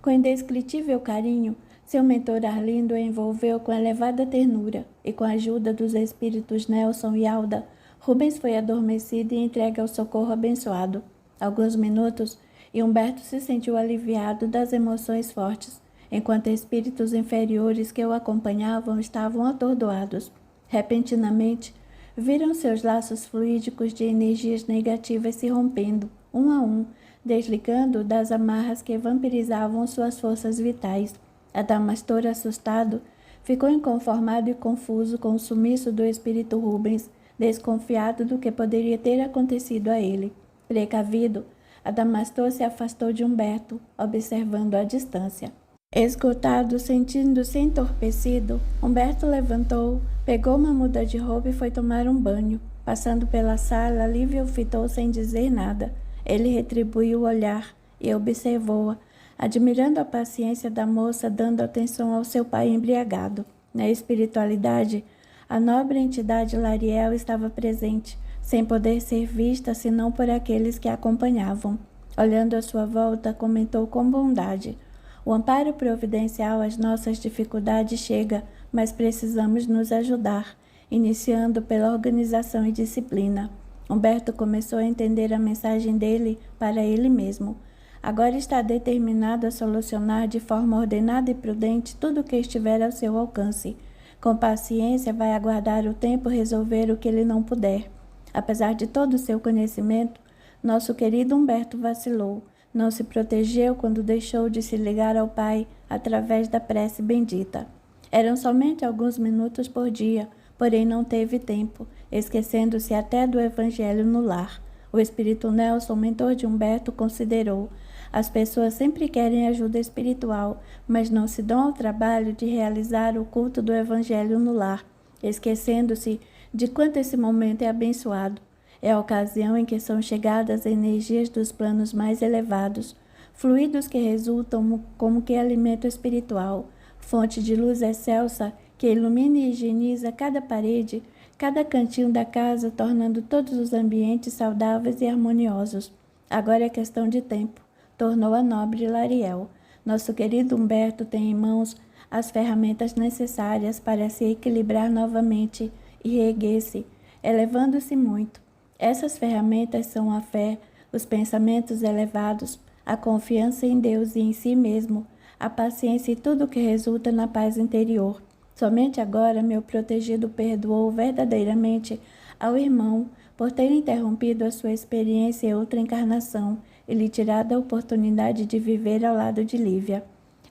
Com indescritível carinho, seu mentor Arlindo o envolveu com elevada ternura, e com a ajuda dos espíritos Nelson e Alda, Rubens foi adormecido e entregue ao socorro abençoado. Alguns minutos, e Humberto se sentiu aliviado das emoções fortes, enquanto espíritos inferiores que o acompanhavam estavam atordoados. Repentinamente, viram seus laços fluídicos de energias negativas se rompendo, um a um, desligando das amarras que vampirizavam suas forças vitais. Adamastor, assustado, ficou inconformado e confuso com o sumiço do espírito Rubens, desconfiado do que poderia ter acontecido a ele. Precavido, Adamastor se afastou de Humberto, observando à distância. Esgotado, sentindo-se entorpecido, Humberto levantou, pegou uma muda de roupa e foi tomar um banho. Passando pela sala, Lívia o fitou sem dizer nada. Ele retribuiu o olhar e observou-a, admirando a paciência da moça, dando atenção ao seu pai embriagado. Na espiritualidade, a nobre entidade Lariel estava presente, sem poder ser vista senão por aqueles que a acompanhavam. Olhando à sua volta, comentou com bondade: "O amparo providencial às nossas dificuldades chega, mas precisamos nos ajudar, iniciando pela organização e disciplina." Humberto começou a entender a mensagem dele para ele mesmo. Agora está determinado a solucionar de forma ordenada e prudente tudo o que estiver ao seu alcance. Com paciência vai aguardar o tempo resolver o que ele não puder. Apesar de todo o seu conhecimento, nosso querido Humberto vacilou. Não se protegeu quando deixou de se ligar ao Pai através da prece bendita. Eram somente alguns minutos por dia, porém não teve tempo, esquecendo-se até do Evangelho no lar. O espírito Nelson, mentor de Humberto, considerou: as pessoas sempre querem ajuda espiritual, mas não se dão ao trabalho de realizar o culto do Evangelho no lar, esquecendo-se de quanto esse momento é abençoado. É a ocasião em que são chegadas energias dos planos mais elevados, fluidos que resultam como que alimento espiritual, fonte de luz excelsa que ilumina e higieniza cada parede, cada cantinho da casa, tornando todos os ambientes saudáveis e harmoniosos. Agora é questão de tempo, tornou a nobre Lariel. Nosso querido Humberto tem em mãos as ferramentas necessárias para se equilibrar novamente e reerguer-se, elevando-se muito. Essas ferramentas são a fé, os pensamentos elevados, a confiança em Deus e em si mesmo, a paciência e tudo que resulta na paz interior. Somente agora meu protegido perdoou verdadeiramente ao irmão por ter interrompido a sua experiência em outra encarnação e lhe tirado a oportunidade de viver ao lado de Lívia.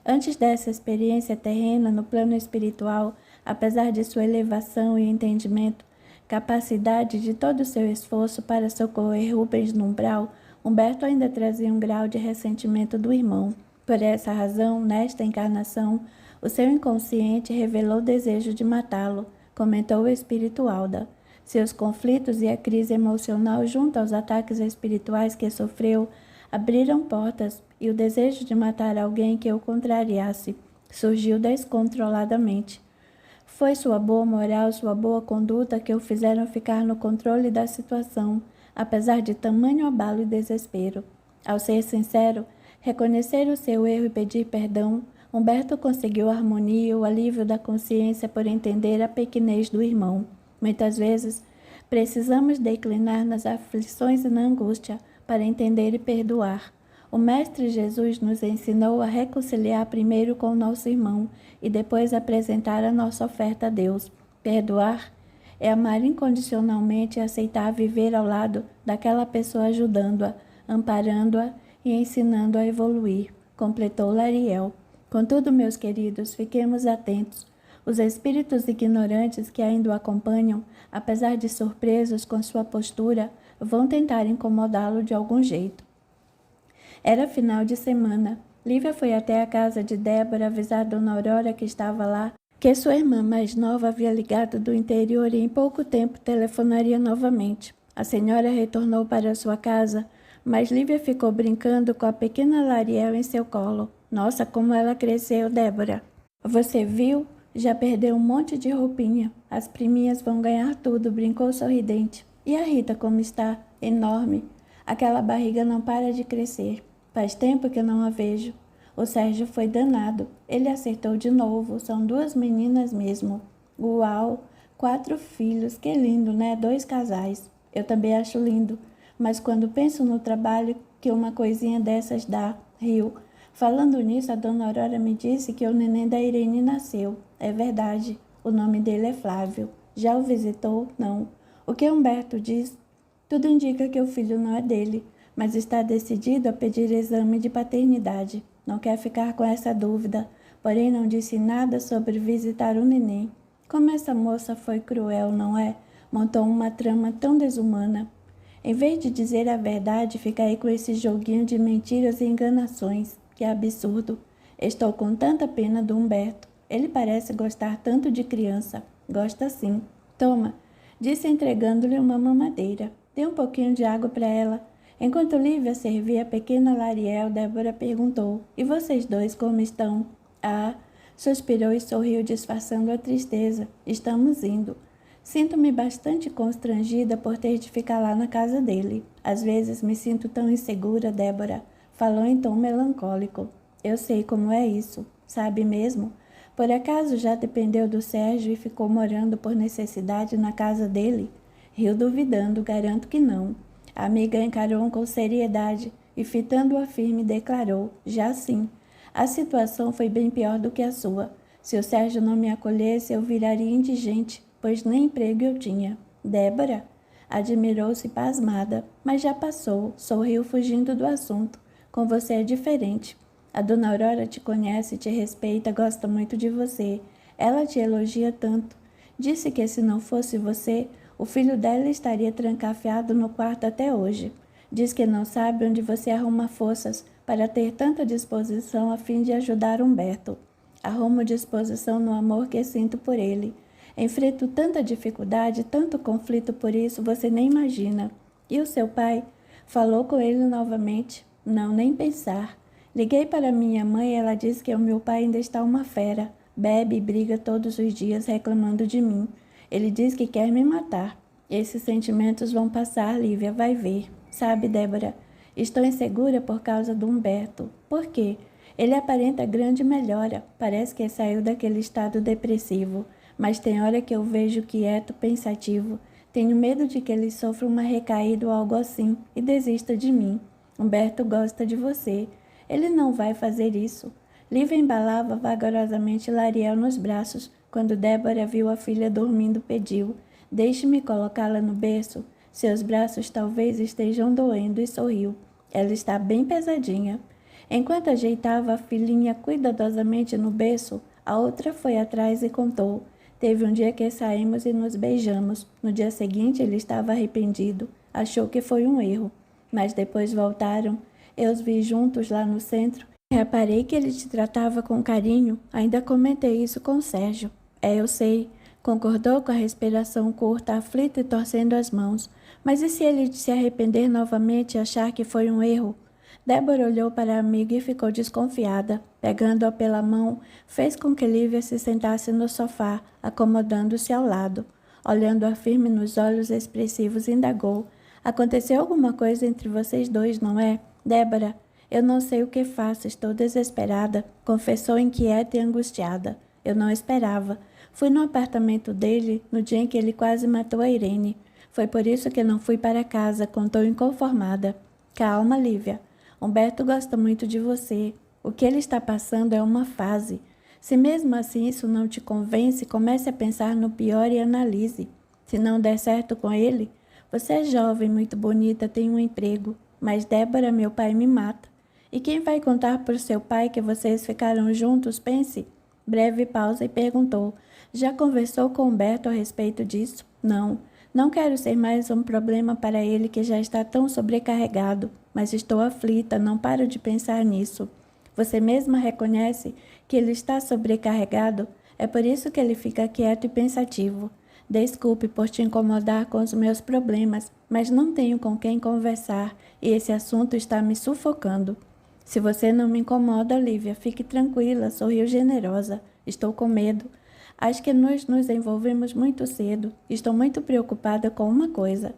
Antes dessa experiência terrena no plano espiritual, apesar de sua elevação e entendimento, capacidade de todo o seu esforço para socorrer Rubens no umbral, Humberto ainda trazia um grau de ressentimento do irmão. Por essa razão, nesta encarnação, o seu inconsciente revelou o desejo de matá-lo, comentou o espírito Alda. Seus conflitos e a crise emocional junto aos ataques espirituais que sofreu abriram portas e o desejo de matar alguém que o contrariasse surgiu descontroladamente. Foi sua boa moral, sua boa conduta que o fizeram ficar no controle da situação, apesar de tamanho abalo e desespero. Ao ser sincero, reconhecer o seu erro e pedir perdão, Humberto conseguiu a harmonia e o alívio da consciência por entender a pequenez do irmão. Muitas vezes, precisamos declinar nas aflições e na angústia para entender e perdoar. O Mestre Jesus nos ensinou a reconciliar primeiro com o nosso irmão e depois apresentar a nossa oferta a Deus. Perdoar é amar incondicionalmente e aceitar viver ao lado daquela pessoa ajudando-a, amparando-a e ensinando a evoluir, completou Lariel. Contudo, meus queridos, fiquemos atentos. Os espíritos ignorantes que ainda o acompanham, apesar de surpresos com sua postura, vão tentar incomodá-lo de algum jeito. Era final de semana. Lívia foi até a casa de Débora avisar Dona Aurora, que estava lá, que sua irmã mais nova havia ligado do interior e em pouco tempo telefonaria novamente. A senhora retornou para sua casa, mas Lívia ficou brincando com a pequena Lariel em seu colo. Nossa, como ela cresceu, Débora! Você viu? Já perdeu um monte de roupinha. As priminhas vão ganhar tudo, brincou sorridente. E a Rita como está? Enorme. Aquela barriga não para de crescer. Faz tempo que eu não a vejo. O Sérgio foi danado. Ele acertou de novo. São 2 meninas mesmo. Uau! 4 filhos. Que lindo, né? 2 casais. Eu também acho lindo. Mas quando penso no trabalho que uma coisinha dessas dá, riu. Falando nisso, a Dona Aurora me disse que o neném da Irene nasceu. É verdade. O nome dele é Flávio. Já o visitou? Não. O que Humberto diz? Tudo indica que o filho não é dele, mas está decidido a pedir exame de paternidade. Não quer ficar com essa dúvida, porém não disse nada sobre visitar o neném. Como essa moça foi cruel, não é? Montou uma trama tão desumana. Em vez de dizer a verdade, fica aí com esse joguinho de mentiras e enganações. Que absurdo. Estou com tanta pena do Humberto. Ele parece gostar tanto de criança. Gosta sim. Toma, disse entregando-lhe uma mamadeira. Dê um pouquinho de água para ela. Enquanto Lívia servia a pequena Lariel, Débora perguntou: E vocês dois como estão? Ah, suspirou e sorriu disfarçando a tristeza. Estamos indo. Sinto-me bastante constrangida por ter de ficar lá na casa dele. Às vezes me sinto tão insegura, Débora. Falou em tom melancólico. Eu sei como é isso. Sabe mesmo? Por acaso já dependeu do Sérgio e ficou morando por necessidade na casa dele? Riu duvidando, garanto que não. A amiga encarou-o com seriedade e, fitando-a firme, declarou: já sim. A situação foi bem pior do que a sua. Se o Sérgio não me acolhesse, eu viraria indigente, pois nem emprego eu tinha. Débora? Admirou-se pasmada, mas já passou, sorriu fugindo do assunto. Com você é diferente. A Dona Aurora te conhece, te respeita, gosta muito de você. Ela te elogia tanto. Disse que se não fosse você, o filho dela estaria trancafiado no quarto até hoje. Diz que não sabe onde você arruma forças para ter tanta disposição a fim de ajudar Humberto. Arrumo disposição no amor que sinto por ele. Enfrento tanta dificuldade, tanto conflito por isso, você nem imagina. E o seu pai? Falou com ele novamente? Não, nem pensar. Liguei para minha mãe e ela disse que o meu pai ainda está uma fera. Bebe e briga todos os dias reclamando de mim. Ele diz que quer me matar. Esses sentimentos vão passar, Lívia, vai ver. Sabe, Débora, estou insegura por causa do Humberto. Por quê? Ele aparenta grande melhora. Parece que saiu daquele estado depressivo. Mas tem hora que eu vejo quieto, pensativo. Tenho medo de que ele sofra uma recaída ou algo assim e desista de mim. Humberto gosta de você. Ele não vai fazer isso. Lívia embalava vagarosamente Lariel nos braços. Quando Débora viu a filha dormindo, pediu: Deixe-me colocá-la no berço. Seus braços talvez estejam doendo, e sorriu. Ela está bem pesadinha. Enquanto ajeitava a filhinha cuidadosamente no berço, a outra foi atrás e contou. Teve um dia que saímos e nos beijamos. No dia seguinte ele estava arrependido. Achou que foi um erro. Mas depois voltaram. Eu os vi juntos lá no centro. Reparei que ele te tratava com carinho. Ainda comentei isso com Sérgio. Eu sei. Concordou com a respiração curta, aflita e torcendo as mãos. Mas e se ele se arrepender novamente e achar que foi um erro? Débora olhou para a amiga e ficou desconfiada. Pegando-a pela mão, fez com que Lívia se sentasse no sofá, acomodando-se ao lado. Olhando-a firme nos olhos expressivos, indagou. Aconteceu alguma coisa entre vocês dois, não é? Débora, eu não sei o que faço, estou desesperada, confessou inquieta e angustiada. Eu não esperava. Fui no apartamento dele no dia em que ele quase matou a Irene. Foi por isso que não fui para casa, contou inconformada. Calma, Lívia. Humberto gosta muito de você. O que ele está passando é uma fase. Se mesmo assim isso não te convence, comece a pensar no pior e analise. Se não der certo com ele, você é jovem, muito bonita, tem um emprego. Mas Débora, meu pai me mata. E quem vai contar por seu pai que vocês ficaram juntos, pense? Breve pausa e perguntou. Já conversou com Humberto a respeito disso? Não. Não quero ser mais um problema para ele que já está tão sobrecarregado, mas estou aflita, não paro de pensar nisso. Você mesma reconhece que ele está sobrecarregado? É por isso que ele fica quieto e pensativo. Desculpe por te incomodar com os meus problemas, mas não tenho com quem conversar e esse assunto está me sufocando. Se você não me incomoda, Lívia, fique tranquila, sorriu generosa. Estou com medo. Acho que nos envolvemos muito cedo. Estou muito preocupada com uma coisa.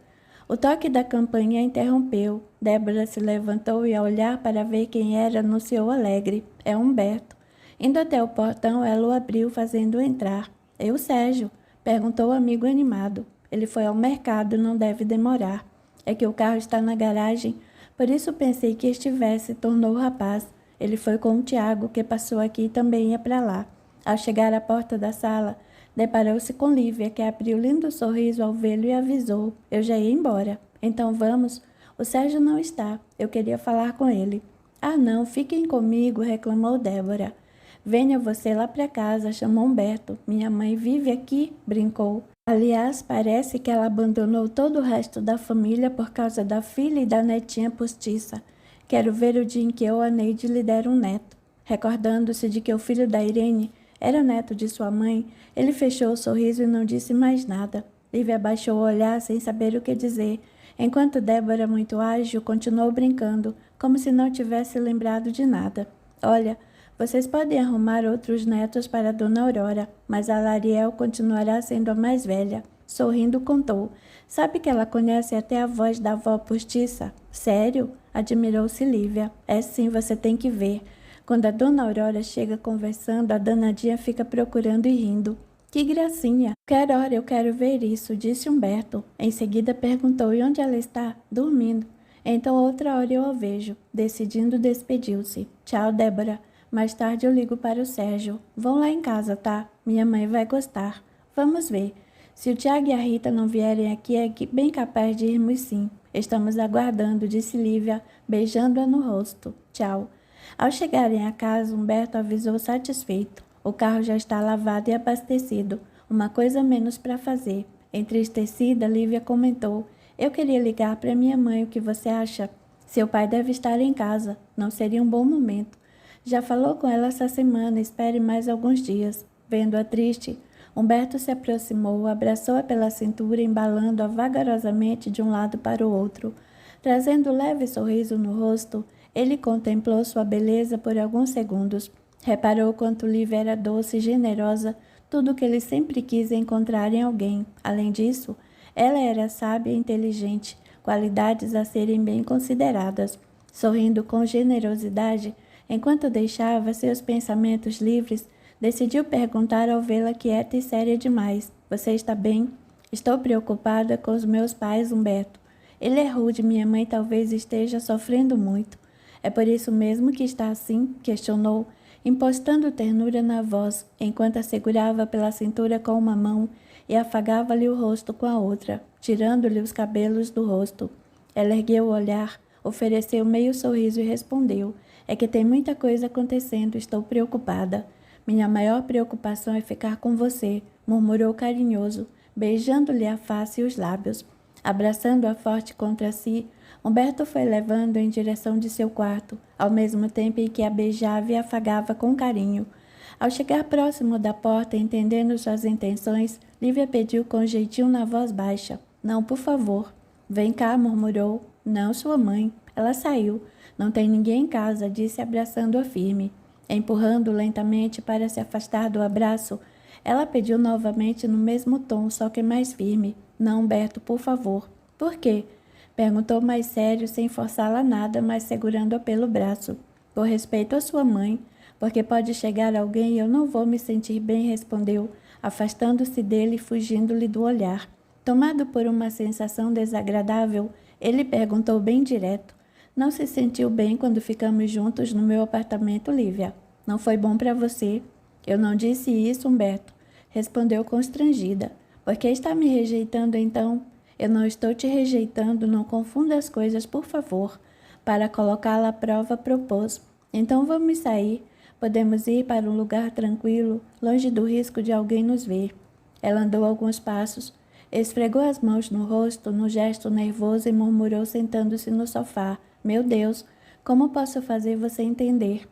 O toque da campainha interrompeu. Débora se levantou e, ao olhar para ver quem era, anunciou alegre. É Humberto. Indo até o portão, ela o abriu, fazendo-o entrar. Eu, Sérgio? Perguntou o amigo animado. Ele foi ao mercado, não deve demorar. É que o carro está na garagem, por isso pensei que estivesse, tornou o rapaz. Ele foi com o Tiago, que passou aqui e também ia para lá. Ao chegar à porta da sala, deparou-se com Lívia, que abriu lindo sorriso ao vê-lo e avisou. Eu já ia embora. Então vamos? O Sérgio não está. Eu queria falar com ele. Ah, não, fiquem comigo, reclamou Débora. Venha você lá para casa, chamou Humberto. Minha mãe vive aqui, brincou. Aliás, parece que ela abandonou todo o resto da família por causa da filha e da netinha postiça. Quero ver o dia em que eu, a Neide, lhe der um neto. Recordando-se de que o filho da Irene era neto de sua mãe, ele fechou o sorriso e não disse mais nada. Lívia abaixou o olhar sem saber o que dizer, enquanto Débora, muito ágil, continuou brincando, como se não tivesse lembrado de nada. Olha, vocês podem arrumar outros netos para Dona Aurora, mas a Lariel continuará sendo a mais velha. Sorrindo, contou. Sabe que ela conhece até a voz da avó postiça? Sério? Admirou-se Lívia. É sim, você tem que ver. Quando a Dona Aurora chega conversando, a danadinha fica procurando e rindo. Que gracinha! Quer hora eu quero ver isso, disse Humberto. Em seguida perguntou, e onde ela está? Dormindo. Então outra hora eu a vejo. Decidindo, despediu-se. Tchau, Débora. Mais tarde eu ligo para o Sérgio. Vão lá em casa, tá? Minha mãe vai gostar. Vamos ver. Se o Tiago e a Rita não vierem aqui, é bem capaz de irmos sim. Estamos aguardando, disse Lívia, beijando-a no rosto. Tchau. Ao chegarem à casa, Humberto avisou satisfeito. O carro já está lavado e abastecido. Uma coisa menos para fazer. Entristecida, Lívia comentou. Eu queria ligar para minha mãe, o que você acha? Seu pai deve estar em casa. Não seria um bom momento. Já falou com ela essa semana, espere mais alguns dias. Vendo-a triste, Humberto se aproximou, abraçou-a pela cintura, embalando-a vagarosamente de um lado para o outro. Trazendo um leve sorriso no rosto, ele contemplou sua beleza por alguns segundos. Reparou quanto Lívia era doce e generosa, tudo o que ele sempre quis encontrar em alguém. Além disso, ela era sábia e inteligente, qualidades a serem bem consideradas. Sorrindo com generosidade, enquanto deixava seus pensamentos livres, decidiu perguntar ao vê-la quieta e séria demais. Você está bem? Estou preocupada com os meus pais, Humberto. Ele é rude, minha mãe talvez esteja sofrendo muito. É por isso mesmo que está assim? Questionou, impostando ternura na voz, enquanto a segurava pela cintura com uma mão e afagava-lhe o rosto com a outra, tirando-lhe os cabelos do rosto. Ela ergueu o olhar, ofereceu meio sorriso e respondeu: é que tem muita coisa acontecendo, estou preocupada. Minha maior preocupação é ficar com você, murmurou carinhoso, beijando-lhe a face e os lábios. Abraçando-a forte contra si, Humberto foi levando em direção de seu quarto, ao mesmo tempo em que a beijava e afagava com carinho. Ao chegar próximo da porta, entendendo suas intenções, Lívia pediu com jeitinho na voz baixa: não, por favor. Vem cá, murmurou. Não, sua mãe. Ela saiu. Não tem ninguém em casa, disse abraçando-a firme. Empurrando lentamente para se afastar do abraço, ela pediu novamente no mesmo tom, só que mais firme. Não, Humberto, por favor. Por quê? Perguntou mais sério, sem forçá-la nada, mas segurando-a pelo braço. Por respeito à sua mãe. Porque pode chegar alguém e eu não vou me sentir bem, respondeu, afastando-se dele e fugindo-lhe do olhar. Tomado por uma sensação desagradável, ele perguntou bem direto: não se sentiu bem quando ficamos juntos no meu apartamento, Lívia? Não foi bom para você? Eu não disse isso, Humberto, respondeu constrangida. Por que está me rejeitando então? Eu não estou te rejeitando, não confunda as coisas, por favor. Para colocá-la à prova, propôs: então vamos sair. Podemos ir para um lugar tranquilo, longe do risco de alguém nos ver. Ela andou alguns passos, esfregou as mãos no rosto, num gesto nervoso e murmurou sentando-se no sofá: meu Deus, como posso fazer você entender?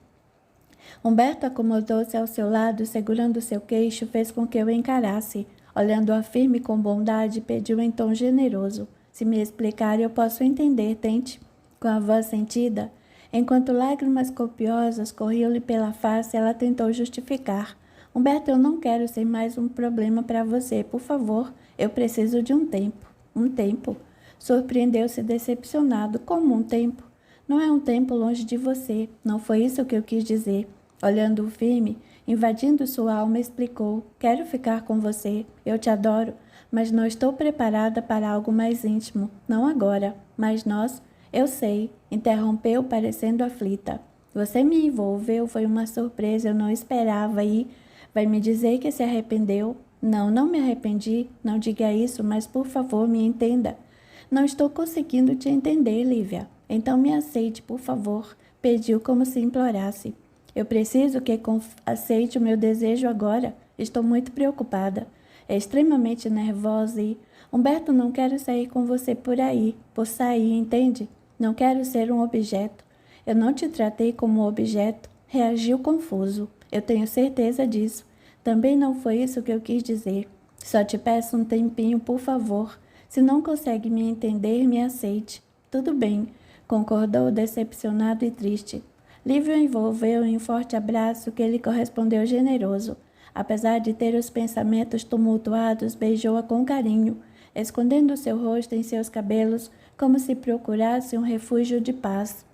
Humberto acomodou-se ao seu lado, segurando seu queixo, fez com que eu encarasse. Olhando-a firme com bondade, pediu em tom generoso: se me explicar, eu posso entender, tente. Com a voz sentida, enquanto lágrimas copiosas corriam-lhe pela face, ela tentou justificar: Humberto, eu não quero ser mais um problema para você. Por favor, eu preciso de um tempo. Um tempo? Surpreendeu-se decepcionado. Como um tempo? Não é um tempo longe de você. Não foi isso que eu quis dizer. Olhando-o firme, invadindo sua alma, explicou: quero ficar com você. Eu te adoro, mas não estou preparada para algo mais íntimo. Não agora. Mas nós... Eu sei, interrompeu, parecendo aflita. Você me envolveu, foi uma surpresa, eu não esperava e... Vai me dizer que se arrependeu? Não, não me arrependi, não diga isso, mas por favor, me entenda. Não estou conseguindo te entender, Lívia. Então me aceite, por favor, pediu como se implorasse. Eu preciso que aceite o meu desejo agora. Estou muito preocupada. É extremamente nervosa e... Humberto, não quero sair com você por aí, por sair, entende? Não quero ser um objeto. Eu não te tratei como objeto. Reagiu confuso. Eu tenho certeza disso. Também não foi isso que eu quis dizer. Só te peço um tempinho, por favor. Se não consegue me entender, me aceite. Tudo bem, concordou decepcionado e triste. Lívia o envolveu em um forte abraço que lhe correspondeu generoso. Apesar de ter os pensamentos tumultuados, beijou-a com carinho, escondendo seu rosto em seus cabelos, como se procurasse um refúgio de paz.